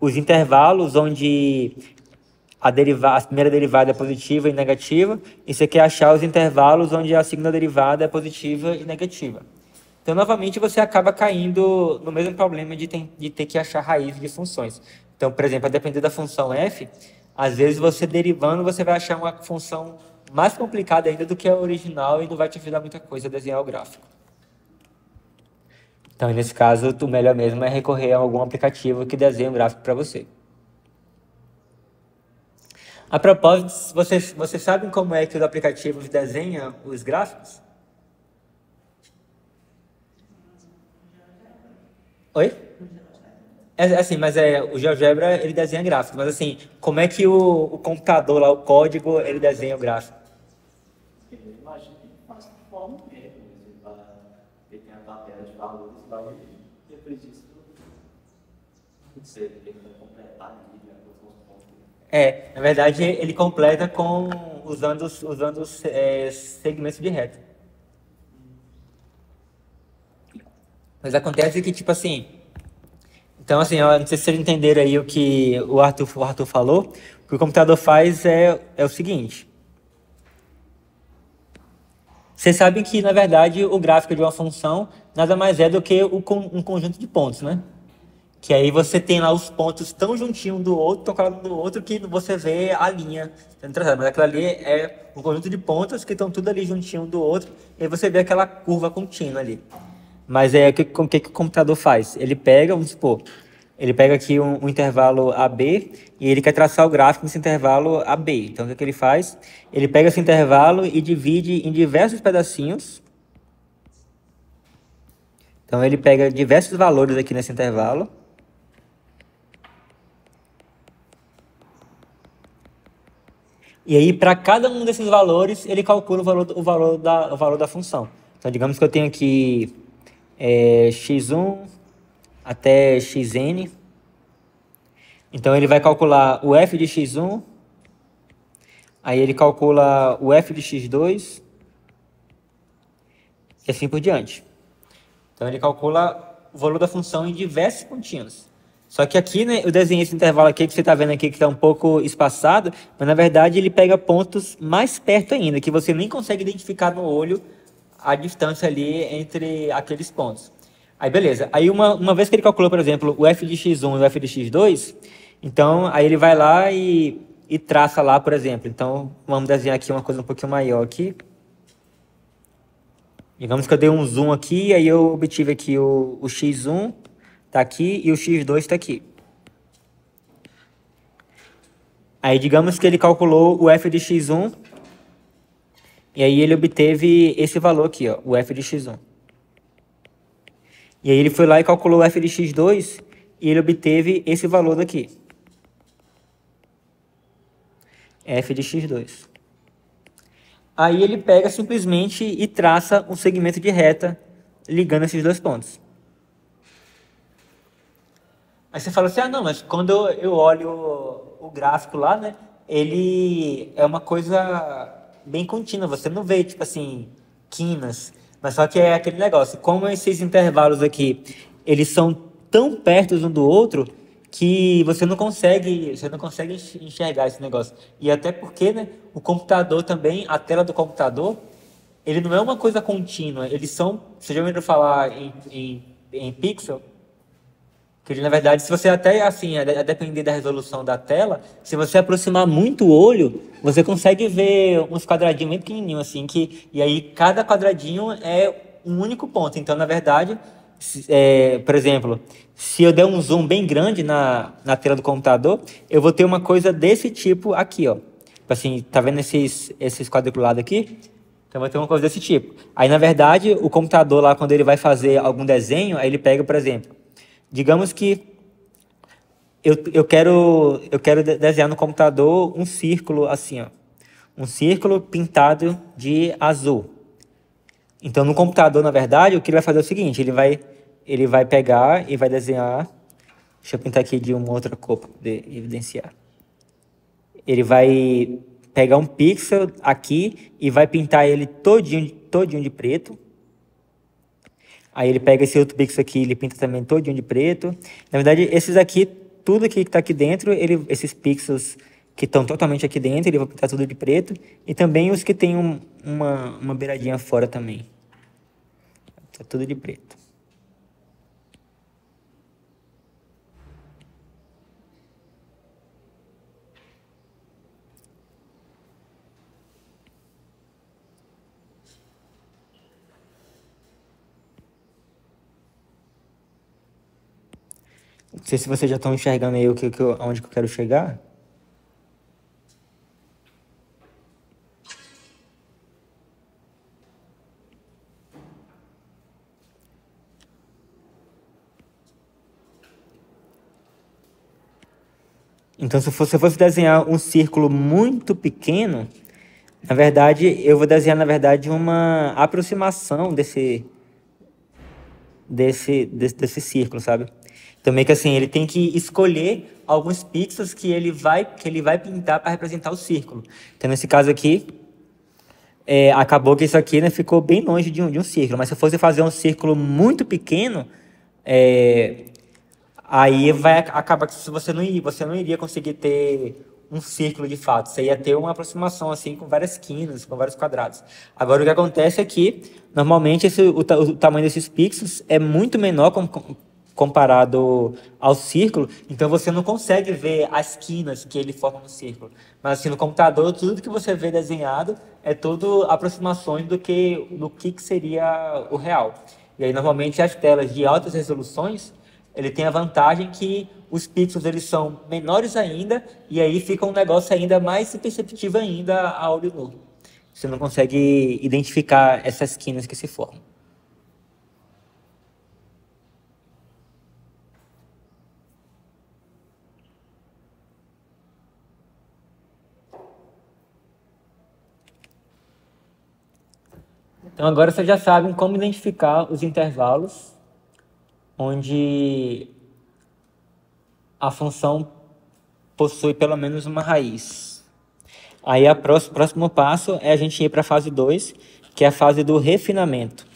os intervalos onde a primeira derivada é positiva e negativa, e você quer achar os intervalos onde a segunda derivada é positiva e negativa. Então, novamente, você acaba caindo no mesmo problema de ter que achar raiz de funções. Então, por exemplo, a depender da função f, às vezes você derivando, você vai achar uma função mais complicada ainda do que a original e não vai te ajudar muita coisa a desenhar o gráfico. Então, nesse caso, o melhor mesmo é recorrer a algum aplicativo que desenhe um gráfico para você. A propósito, vocês sabem como é que os aplicativos desenham os gráficos? Oi? Assim, mas o GeoGebra, ele desenha gráficos, mas assim, como é que o computador lá, o código, ele desenha o gráfico?
Eu imagino que faça de forma numérica, ele tem a tabela de valores lá e depois disso você tem que completar ali, né, os pontos.
Na verdade, ele completa usando segmentos de reta. Mas acontece que, tipo assim, Então, assim, eu não sei se vocês entenderam aí o que o Arthur falou. O que o computador faz é o seguinte. Vocês sabem que, na verdade, o gráfico de uma função nada mais é do que um conjunto de pontos, né? Que aí você tem lá os pontos tão juntinho um do outro, tão colado um do outro, que você vê a linha sendo traçada. Mas aquilo ali é um conjunto de pontos que estão tudo ali juntinho um do outro, e aí você vê aquela curva contínua ali. Mas o que o computador faz? Ele pega, vamos supor, ele pega aqui um intervalo AB e ele quer traçar o gráfico nesse intervalo AB. Então, o que ele faz? Ele pega esse intervalo e divide em diversos pedacinhos. Então, ele pega diversos valores aqui nesse intervalo. E aí, para cada um desses valores, ele calcula o valor da função. Então, digamos que eu tenho aqui x1 até xn. Então, ele vai calcular o f de x1, aí ele calcula o f de x2, e assim por diante. Então, ele calcula o valor da função em diversos pontinhos. Só que aqui, né, eu desenhei esse intervalo aqui que você está vendo aqui que está um pouco espaçado, mas na verdade ele pega pontos mais perto ainda, que você nem consegue identificar no olho a distância ali entre aqueles pontos. Aí beleza, aí uma vez que ele calculou, por exemplo, o f de x1 e o f de x2, então aí ele vai lá e traça lá, por exemplo. Então vamos desenhar aqui uma coisa um pouquinho maior aqui. Digamos que eu dei um zoom aqui, aí eu obtive aqui o x1, está aqui, e o x2 está aqui. Aí digamos que ele calculou o f de x1, e aí ele obteve esse valor aqui, ó, o f de x1. E aí ele foi lá e calculou o f de x2, e ele obteve esse valor daqui. F de x2. Aí ele pega simplesmente e traça um segmento de reta ligando esses dois pontos. Aí você fala assim, ah não, mas quando eu olho o gráfico lá, né, ele é uma coisa bem contínua, você não vê, tipo assim, quinas, mas só que é aquele negócio, como esses intervalos aqui, eles são tão perto um do outro, que você não consegue enxergar esse negócio. E até porque, né, o computador também, a tela do computador, ele não é uma coisa contínua, eles são, você já ouviu falar em pixel? Que ele, na verdade, se você até, assim, a depender da resolução da tela, se você aproximar muito o olho, você consegue ver uns quadradinhos bem pequenininhos, assim, e aí cada quadradinho é um único ponto. Então, na verdade, por exemplo, se eu der um zoom bem grande na tela do computador, eu vou ter uma coisa desse tipo aqui, ó. Assim, tá vendo esses quadriculados aqui? Então, vai ter uma coisa desse tipo. Aí, na verdade, o computador lá, quando ele vai fazer algum desenho, aí ele pega, por exemplo, digamos que eu quero desenhar no computador um círculo assim, ó. Um círculo pintado de azul. Então, no computador, na verdade, o que ele vai fazer é o seguinte, ele vai pegar e vai desenhar. Deixa eu pintar aqui de uma outra cor para poder evidenciar. Ele vai pegar um pixel aqui e vai pintar ele todinho de preto. Aí ele pega esse outro pixel aqui, ele pinta também todinho de preto. Na verdade, esses aqui, tudo aqui que está aqui dentro, esses pixels que estão totalmente aqui dentro, ele vai pintar tudo de preto. E também os que tem uma beiradinha fora também. Está tudo de preto. Não sei se vocês já estão enxergando aí onde que eu quero chegar. Então, se eu fosse desenhar um círculo muito pequeno, na verdade, eu vou desenhar, na verdade, uma aproximação desse círculo, sabe? Então, meio que assim, ele tem que escolher alguns pixels que ele vai pintar para representar o círculo. Então, nesse caso aqui, acabou que isso aqui, né, ficou bem longe de um círculo. Mas se eu fosse fazer um círculo muito pequeno, Aí vai acabar que se você não iria conseguir ter um círculo de fato. Você ia ter uma aproximação assim com várias esquinas, com vários quadrados. Agora o que acontece é que normalmente o tamanho desses pixels é muito menor comparado ao círculo, então você não consegue ver as esquinas que ele forma no círculo. Mas assim, no computador, tudo que você vê desenhado é tudo aproximações do que seria o real. E aí, normalmente, as telas de altas resoluções, ele tem a vantagem que os pixels eles são menores ainda, e aí fica um negócio ainda mais perceptível ainda a olho nu. Você não consegue identificar essas esquinas que se formam. Então agora vocês já sabem como identificar os intervalos onde a função possui pelo menos uma raiz. Aí o próximo passo é a gente ir para a fase 2, que é a fase do refinamento.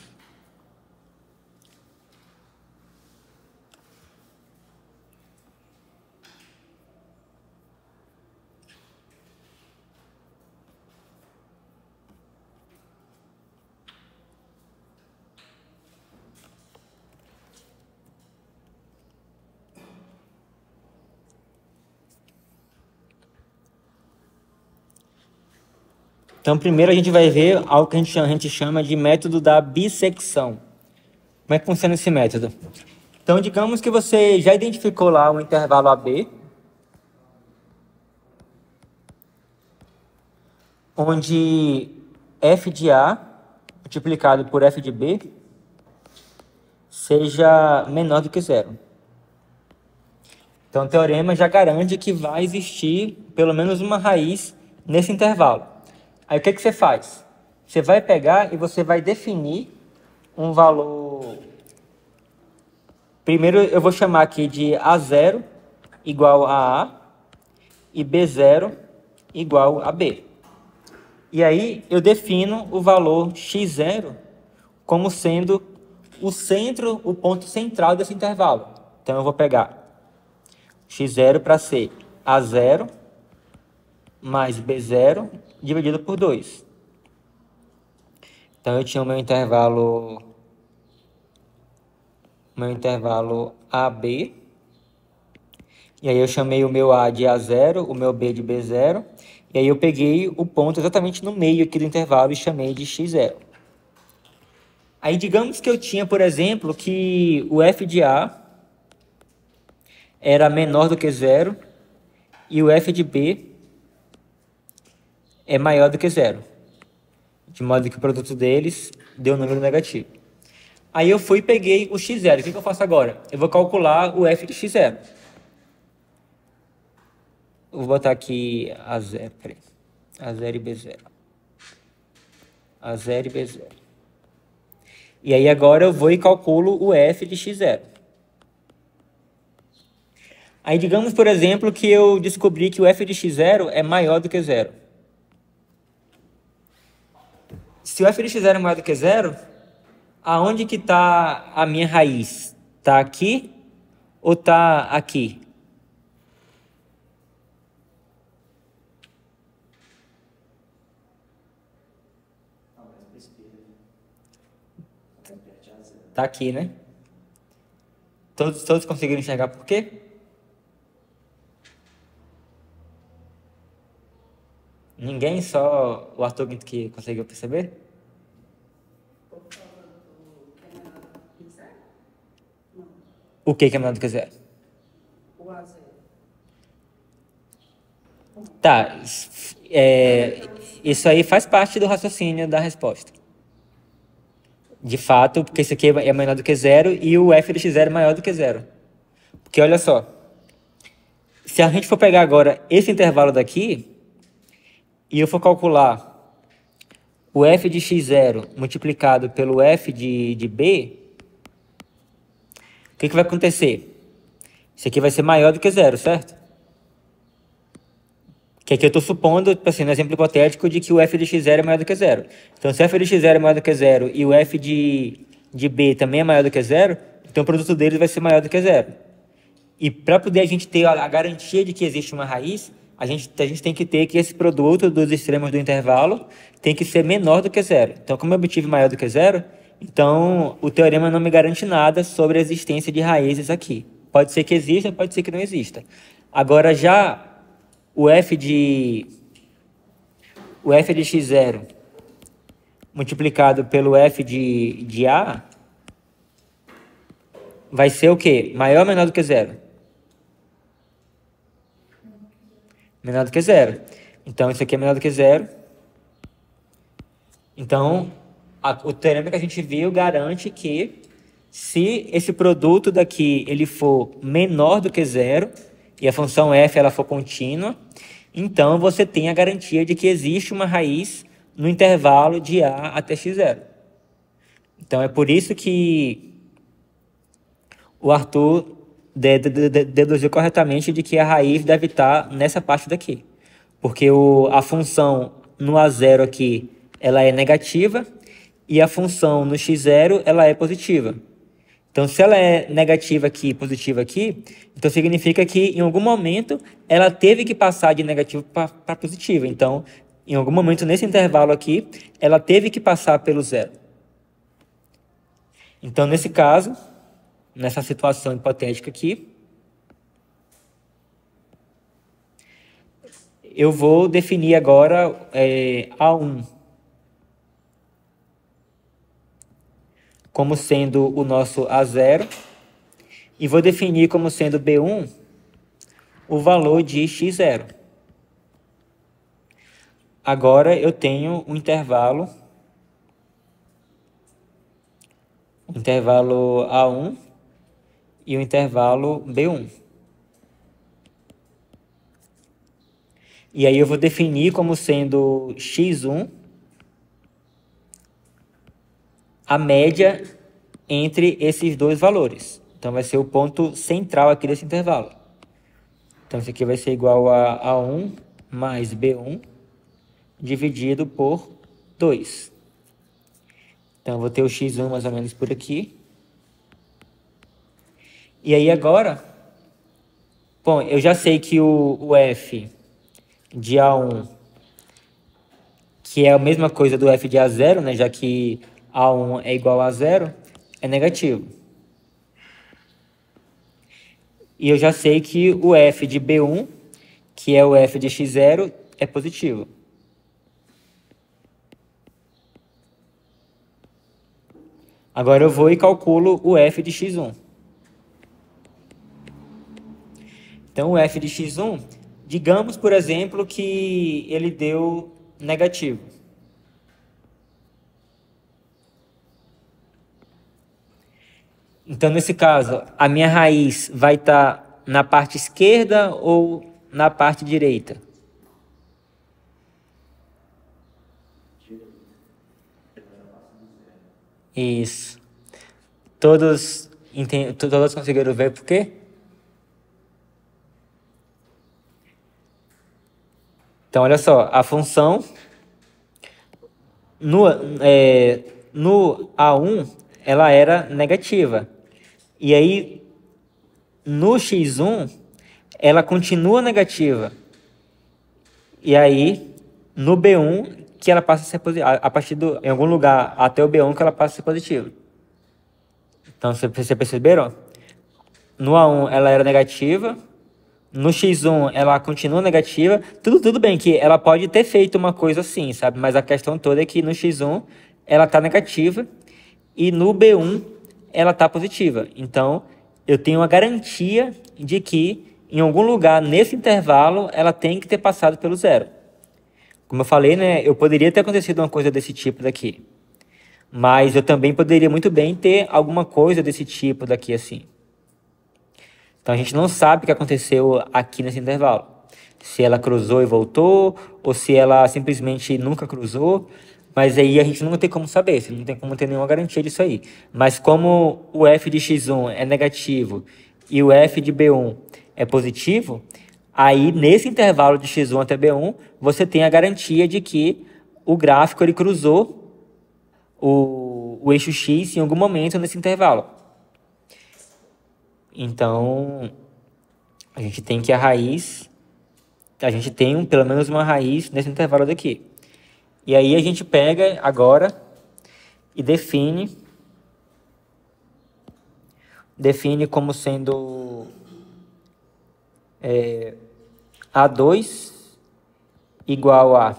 Então, primeiro a gente vai ver algo que a gente chama de método da bissecção. Como é que funciona esse método? Então, digamos que você já identificou lá o intervalo AB, onde f de A multiplicado por f de B seja menor do que zero. Então, o teorema já garante que vai existir pelo menos uma raiz nesse intervalo. Aí, o que você faz? Você vai pegar e você vai definir um valor. Primeiro, eu vou chamar aqui de A0 igual a A e B0 igual a B. E aí, eu defino o valor x0 como sendo o ponto central desse intervalo. Então, eu vou pegar x0 para ser A0 mais B0 dividido por 2. Então, eu tinha o meu intervalo AB. E aí eu chamei o meu A de A0, o meu B de B0. E aí eu peguei o ponto exatamente no meio aqui do intervalo e chamei de x0. Aí digamos que eu tinha, por exemplo, que o f de A era menor do que zero e o f de B é maior do que zero. De modo que o produto deles deu um número negativo. Aí eu fui e peguei o x0. O que eu faço agora? Eu vou calcular o f de x0. Eu vou botar aqui A0, peraí. A0 e B0. A0 e B0. E aí agora eu vou e calculo o f de x0. Aí digamos, por exemplo, que eu descobri que o f de x0 é maior do que zero. Se o f de x0 é maior do que zero, aonde que está a minha raiz? Está aqui ou está aqui? Está aqui, né? Todos conseguiram enxergar por quê? Ninguém? Só o Arthur que conseguiu perceber? O que é menor do que zero?
O A0.
Tá, isso aí faz parte do raciocínio da resposta. De fato, porque isso aqui é menor do que zero e o f de x0 é maior do que zero. Porque olha só, se a gente for pegar agora esse intervalo daqui e eu for calcular o f de x0 multiplicado pelo f de b, o que vai acontecer? Isso aqui vai ser maior do que zero, certo? Que aqui eu estou supondo, assim, no exemplo hipotético, de que o f de x0 é maior do que zero. Então, se o f de x0 é maior do que zero e o f de b também é maior do que zero, então o produto deles vai ser maior do que zero. E para poder a gente ter a garantia de que existe uma raiz, a gente tem que ter que esse produto dos extremos do intervalo tem que ser menor do que zero. Então, como eu obtive maior do que zero, então o teorema não me garante nada sobre a existência de raízes aqui. Pode ser que exista, pode ser que não exista. Agora, já o f de x0 multiplicado pelo f de A vai ser o quê? Maior ou menor do que zero? Menor do que zero. Então, isso aqui é menor do que zero. Então, o teorema que a gente viu garante que se esse produto daqui ele for menor do que zero e a função f ela for contínua, então você tem a garantia de que existe uma raiz no intervalo de A até x0. Então, é por isso que o Arthur deduziu corretamente de que a raiz deve estar nessa parte daqui. Porque a função no A0 aqui, ela é negativa, e a função no x0, ela é positiva. Então, se ela é negativa aqui e positiva aqui, então significa que em algum momento ela teve que passar de negativo para positivo. Então, em algum momento nesse intervalo aqui, ela teve que passar pelo zero. Então, nesse caso, nessa situação hipotética aqui, eu vou definir agora A1 como sendo o nosso A0 e vou definir como sendo B1 o valor de x0. Agora eu tenho um intervalo A1 e o intervalo B1. E aí eu vou definir como sendo x1 a média entre esses dois valores. Então vai ser o ponto central aqui desse intervalo. Então isso aqui vai ser igual a A1 mais B1 dividido por 2. Então eu vou ter o x1 mais ou menos por aqui. E aí agora, bom, eu já sei que o f de A1, que é a mesma coisa do f de A0, né, já que A1 é igual a zero, é negativo. E eu já sei que o f de B1, que é o f de x0, é positivo. Agora eu vou e calculo o f de x1. Então, o f de x1, digamos, por exemplo, que ele deu negativo. Então, nesse caso, a minha raiz vai estar na parte esquerda ou na parte direita? Isso. Todos conseguiram ver por quê? Então, olha só, a função no A1, ela era negativa. E aí, no x1, ela continua negativa. E aí, no B1, que ela passa a ser positiva. A partir em algum lugar até o B1 que ela passa a ser positiva. Então, vocês perceberam? No A1, ela era negativa. No x1, ela continua negativa. Tudo bem que ela pode ter feito uma coisa assim, sabe? Mas a questão toda é que no x1, ela está negativa. E no B1, ela está positiva. Então, eu tenho a garantia de que, em algum lugar nesse intervalo, ela tem que ter passado pelo zero. Como eu falei, né? Eu poderia ter acontecido uma coisa desse tipo daqui. Mas eu também poderia muito bem ter alguma coisa desse tipo daqui assim. Então, a gente não sabe o que aconteceu aqui nesse intervalo. Se ela cruzou e voltou, ou se ela simplesmente nunca cruzou. Mas aí a gente não tem como saber, não tem como ter nenhuma garantia disso aí. Mas como o f de x1 é negativo e o f de b1 é positivo, aí nesse intervalo de x1 até b1, você tem a garantia de que o gráfico ele cruzou o eixo x em algum momento nesse intervalo. Então, A gente tem que a gente tem pelo menos uma raiz nesse intervalo daqui. E aí a gente pega agora e define como sendo A2 igual a...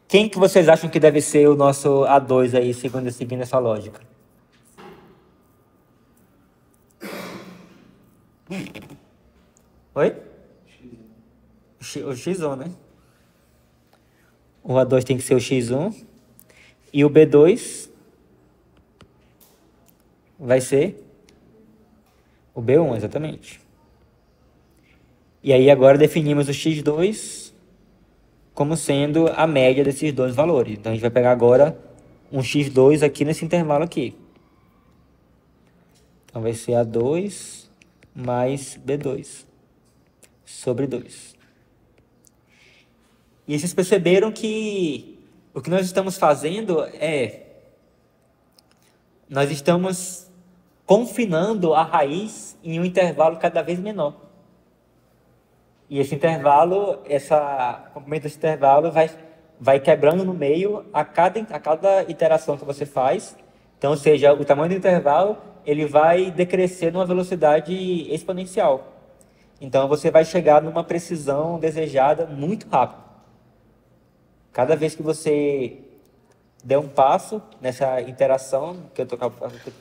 Quem que vocês acham que deve ser o nosso A2 aí, seguindo essa lógica? Oi? O X1, né? O A2 tem que ser o X1. E o B2 vai ser o B1, exatamente. E aí agora definimos o X2 como sendo a média desses dois valores. Então a gente vai pegar agora um X2 aqui nesse intervalo aqui. Então vai ser A2 mais B2 sobre 2. E vocês perceberam que o que nós estamos fazendo nós estamos confinando a raiz em um intervalo cada vez menor. E esse intervalo, comprimento desse intervalo vai quebrando no meio a cada iteração que você faz. Então, ou seja, o tamanho do intervalo ele vai decrescer numa velocidade exponencial. Então, você vai chegar numa precisão desejada muito rápido. Cada vez que você der um passo nessa interação que eu estou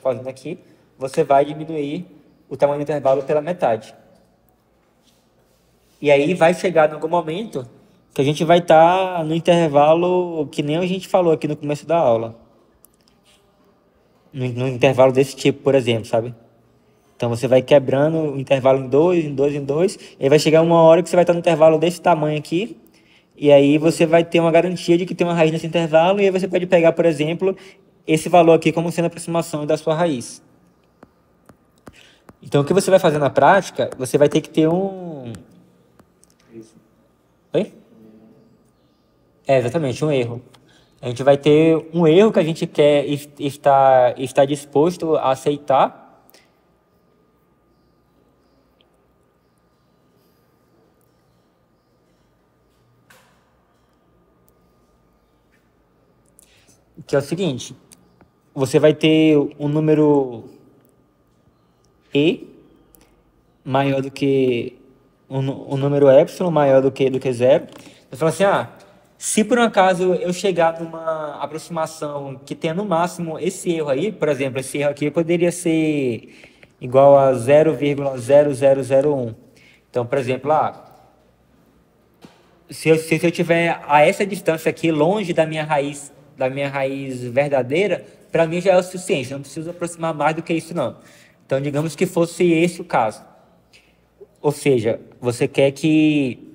fazendo aqui, você vai diminuir o tamanho do intervalo pela metade. E aí vai chegar em algum momento que a gente vai estar no intervalo que nem a gente falou aqui no começo da aula. No intervalo desse tipo, por exemplo, sabe? Então você vai quebrando o intervalo em 2, em 2, em 2, e aí vai chegar uma hora que você vai estar no intervalo desse tamanho aqui, e aí você vai ter uma garantia de que tem uma raiz nesse intervalo, e aí você pode pegar, por exemplo, esse valor aqui como sendo a aproximação da sua raiz. Então o que você vai fazer na prática, você vai ter que ter um... Oi? Exatamente, um erro. A gente vai ter um erro que a gente quer estar disposto a aceitar. Que é o seguinte, você vai ter um número E maior do que um número epsilon maior do que zero. Você fala assim, se por um acaso eu chegar numa aproximação que tenha no máximo esse erro aí, por exemplo, esse erro aqui poderia ser igual a 0,0001. Então, por exemplo, se eu tiver a essa distância aqui longe da minha raiz verdadeira, para mim já é o suficiente, não preciso aproximar mais do que isso não. Então, digamos que fosse esse o caso. Ou seja, você quer que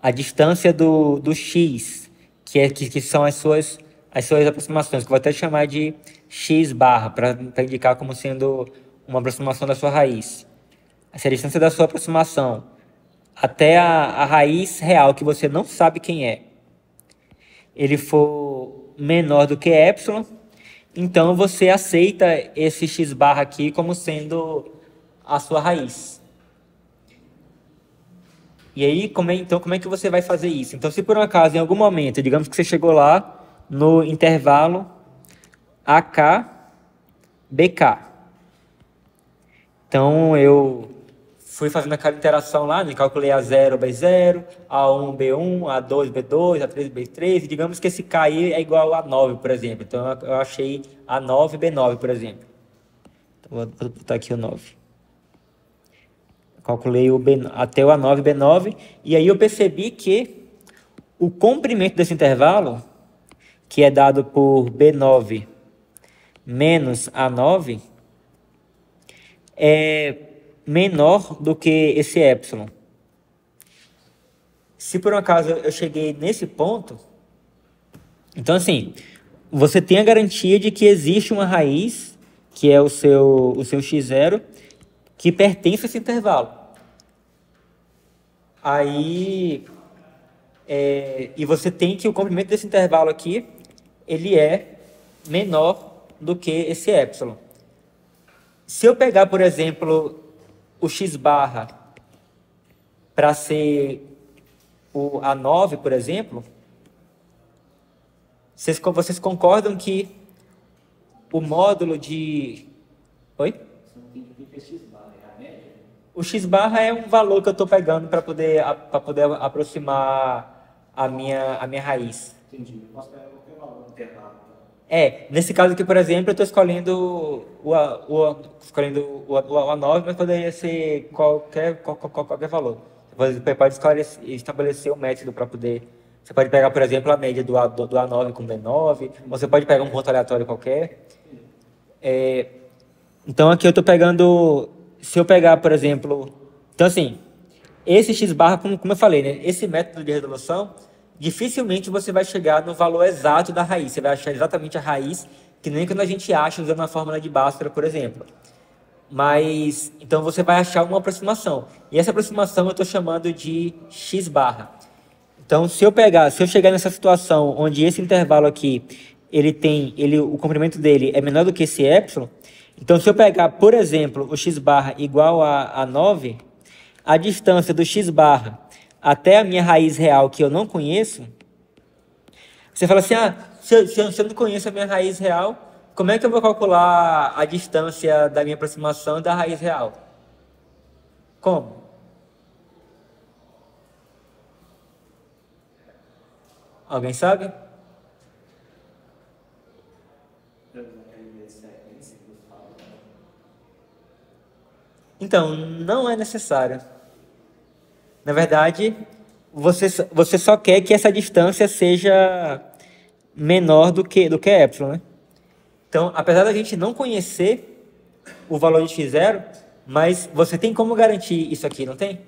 a distância do x, que são as suas aproximações, que eu vou até chamar de x barra, para indicar como sendo uma aproximação da sua raiz. Se a distância da sua aproximação até a raiz real, que você não sabe quem é, ele for menor do que epsilon, então você aceita esse x barra aqui como sendo a sua raiz. E aí, como é que você vai fazer isso? Então, se por um acaso, em algum momento, digamos que você chegou lá no intervalo AK, BK. Então, eu fui fazendo aquela interação lá, calculei A0, B0, A1, B1, A2, B2, A3, B3, e digamos que esse K aí é igual a 9, por exemplo. Então, eu achei A9, B9, por exemplo. Então, vou botar aqui o 9. Calculei até o A9, B9, e aí eu percebi que o comprimento desse intervalo, que é dado por B9 menos A9, é menor do que esse epsilon. Se por um acaso eu cheguei nesse ponto, então assim, você tem a garantia de que existe uma raiz, que é o seu x0, que pertence a esse intervalo. Aí, e você tem que o comprimento desse intervalo aqui, ele é menor do que esse epsilon. Se eu pegar, por exemplo, o x barra para ser o A9, por exemplo, vocês concordam que o módulo de... Oi? O x barra é um valor que eu estou pegando para poder aproximar a minha raiz.
Entendi. Eu posso pegar qualquer valor intervalo.
Nesse caso aqui, por exemplo, eu estou escolhendo o A9, mas poderia ser qualquer valor. Você pode estabelecer um método para poder... Você pode pegar, por exemplo, a média do A9 com B9, ou você pode pegar um ponto aleatório qualquer. Então, aqui eu estou pegando... Se eu pegar, por exemplo... Então, assim, esse x barra, como eu falei, né? Esse método de resolução, dificilmente você vai chegar no valor exato da raiz. Você vai achar exatamente a raiz, que nem quando a gente acha usando a fórmula de Bhaskara, por exemplo. Mas, então você vai achar uma aproximação. E essa aproximação eu estou chamando de x barra. Então, se eu chegar nessa situação onde esse intervalo aqui, o comprimento dele é menor do que esse epsilon, então se eu pegar, por exemplo, o x barra igual a 9, a distância do x barra até a minha raiz real, que eu não conheço, você fala assim, se eu não conheço a minha raiz real, como é que eu vou calcular a distância da minha aproximação da raiz real? Como? Alguém sabe? Então, não é necessário. Na verdade, você só quer que essa distância seja menor do que epsilon, né? Então, apesar da gente não conhecer o valor de x0, mas você tem como garantir isso aqui, não tem?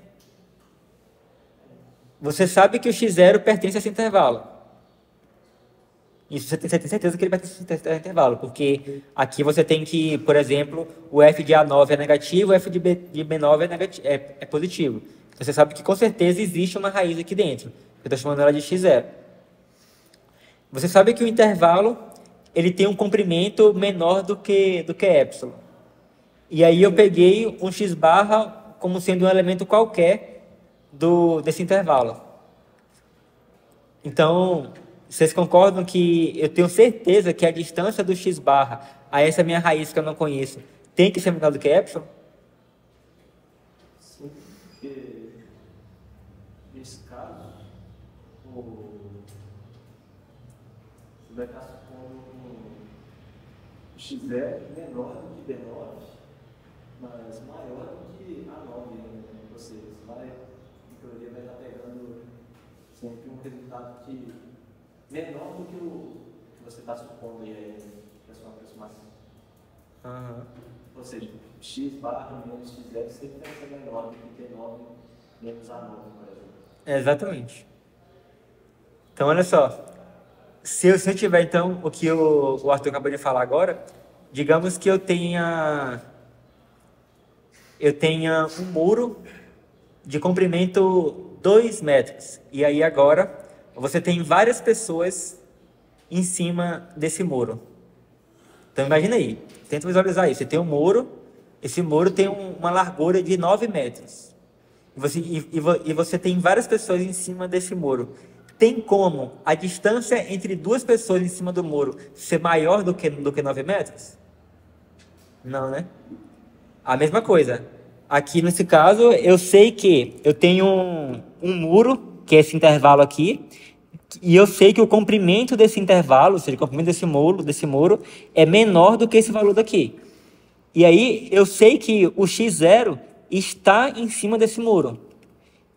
Você sabe que o x0 pertence a esse intervalo. Isso você tem certeza que ele pertence a esse intervalo, porque aqui você tem que, por exemplo, o f de A9 é negativo, o f de B9 é positivo. Então, você sabe que com certeza existe uma raiz aqui dentro. Eu estou chamando ela de x0. Você sabe que o intervalo ele tem um comprimento menor do que epsilon. E aí eu peguei um x barra como sendo um elemento qualquer desse intervalo. Então, vocês concordam que eu tenho certeza que a distância do x barra a essa minha raiz que eu não conheço tem que ser menor do que epsilon?
Sim, porque nesse caso, você vai estar supondo o x0 menor do que B9, mas maior do que A9, né? Ou seja, você vai, em teoria, vai estar pegando sempre um resultado menor do que o que você está supondo aí na sua aproximação.
Uhum.
Ou seja, x barra menos x0 sempre vai ser menor do que T9 menos A9, por exemplo.
Exatamente. Então, olha só. Se eu tiver, então, o que o Arthur acabou de falar agora, digamos que eu tenha um muro de comprimento 2 metros. E aí agora você tem várias pessoas em cima desse muro. Então imagina aí, tenta visualizar isso. Você tem um muro, esse muro tem uma largura de 9 metros. E você tem várias pessoas em cima desse muro. Tem como a distância entre duas pessoas em cima do muro ser maior do que 9 metros? Não, né? A mesma coisa. Aqui nesse caso, eu sei que eu tenho um muro, que é esse intervalo aqui, e eu sei que o comprimento desse intervalo, ou seja, o comprimento desse muro é menor do que esse valor daqui. E aí eu sei que o x0 está em cima desse muro.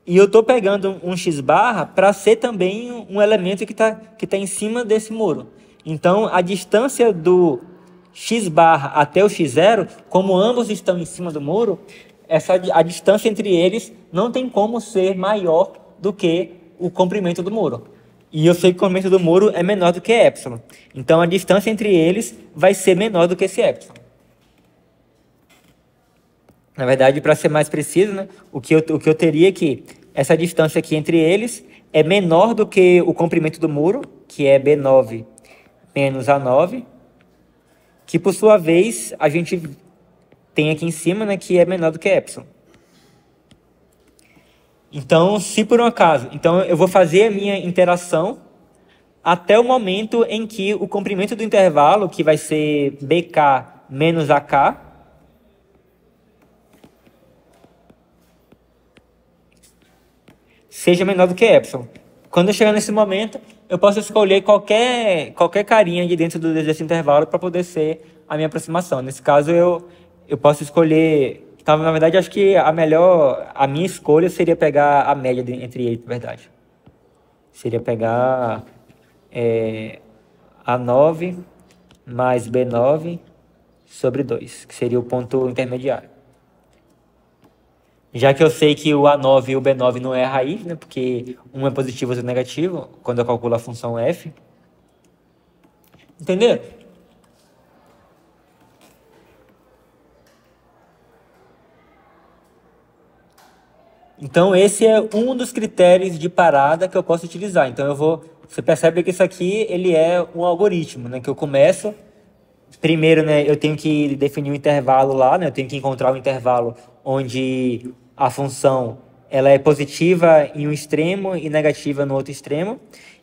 E eu estou pegando um x barra para ser também um elemento que tá em cima desse muro. Então, a distância do x barra até o x0, como ambos estão em cima do muro, a distância entre eles não tem como ser maior do que o comprimento do muro. E eu sei que o comprimento do muro é menor do que epsilon. Então, a distância entre eles vai ser menor do que esse epsilon. Na verdade, para ser mais preciso, né, o que eu teria que essa distância aqui entre eles é menor do que o comprimento do muro, que é B9 menos A9, que por sua vez a gente tem aqui em cima, né, que é menor do que epsilon. Então, se por um acaso, então eu vou fazer a minha interação até o momento em que o comprimento do intervalo, que vai ser BK menos AK, seja menor do que epsilon. Quando eu chegar nesse momento, eu posso escolher qualquer carinha de dentro desse intervalo para poder ser a minha aproximação. Nesse caso, eu posso escolher... Então, na verdade, acho que a minha escolha seria pegar a média entre eles, na verdade. Seria pegar A9 mais B9 sobre 2, que seria o ponto intermediário. Já que eu sei que o A9 e o B9 não é a raiz, né, porque um é positivo e outro é negativo, quando eu calculo a função f. Entendeu? Então, esse é um dos critérios de parada que eu posso utilizar. Então, você percebe que isso aqui ele é um algoritmo, né, que eu começo... Primeiro, né, eu tenho que definir um intervalo lá, né, eu tenho que encontrar um intervalo onde a função ela é positiva em um extremo e negativa no outro extremo.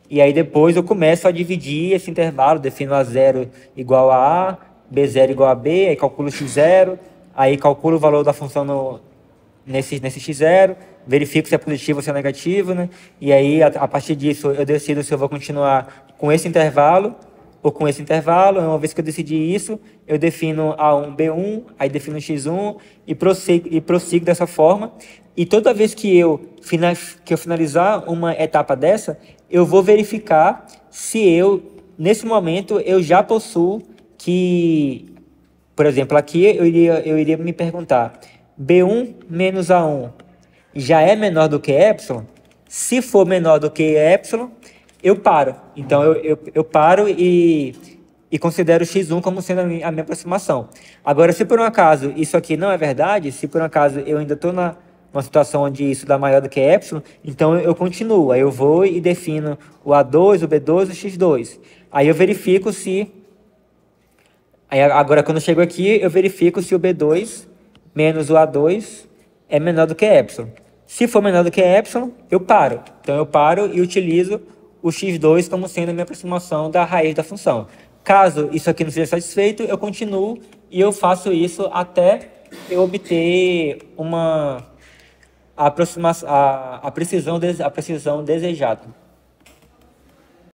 E aí depois eu começo a dividir esse intervalo, defino A0 igual a A, B0 igual a B, aí calculo x0, aí calculo o valor da função nesse x0, verifico se é positivo ou se é negativo, né? E aí, a partir disso, eu decido se eu vou continuar com esse intervalo ou com esse intervalo. Uma vez que eu decidi isso, eu defino A1, B1, aí defino x1 e prossigo dessa forma. E toda vez que eu finalizar uma etapa dessa, eu vou verificar se nesse momento, eu já possuo que... Por exemplo, aqui eu iria me perguntar, B1 menos A1 já é menor do que epsilon? Se for menor do que epsilon, eu paro. Então, eu paro e considero x1 como sendo a minha aproximação. Agora, se por um acaso isso aqui não é verdade, se por um acaso eu ainda estou numa situação onde isso dá maior do que epsilon, então eu continuo. Aí eu vou e defino o A2, o B2 e o x2. Aí eu verifico se... Aí agora, quando eu chego aqui, eu verifico se o B2 menos o A2 é menor do que epsilon. Se for menor do que epsilon, eu paro. Então, eu paro e utilizo o x2 como sendo a minha aproximação da raiz da função. Caso isso aqui não seja satisfeito, eu continuo e eu faço isso até eu obter a precisão desejada.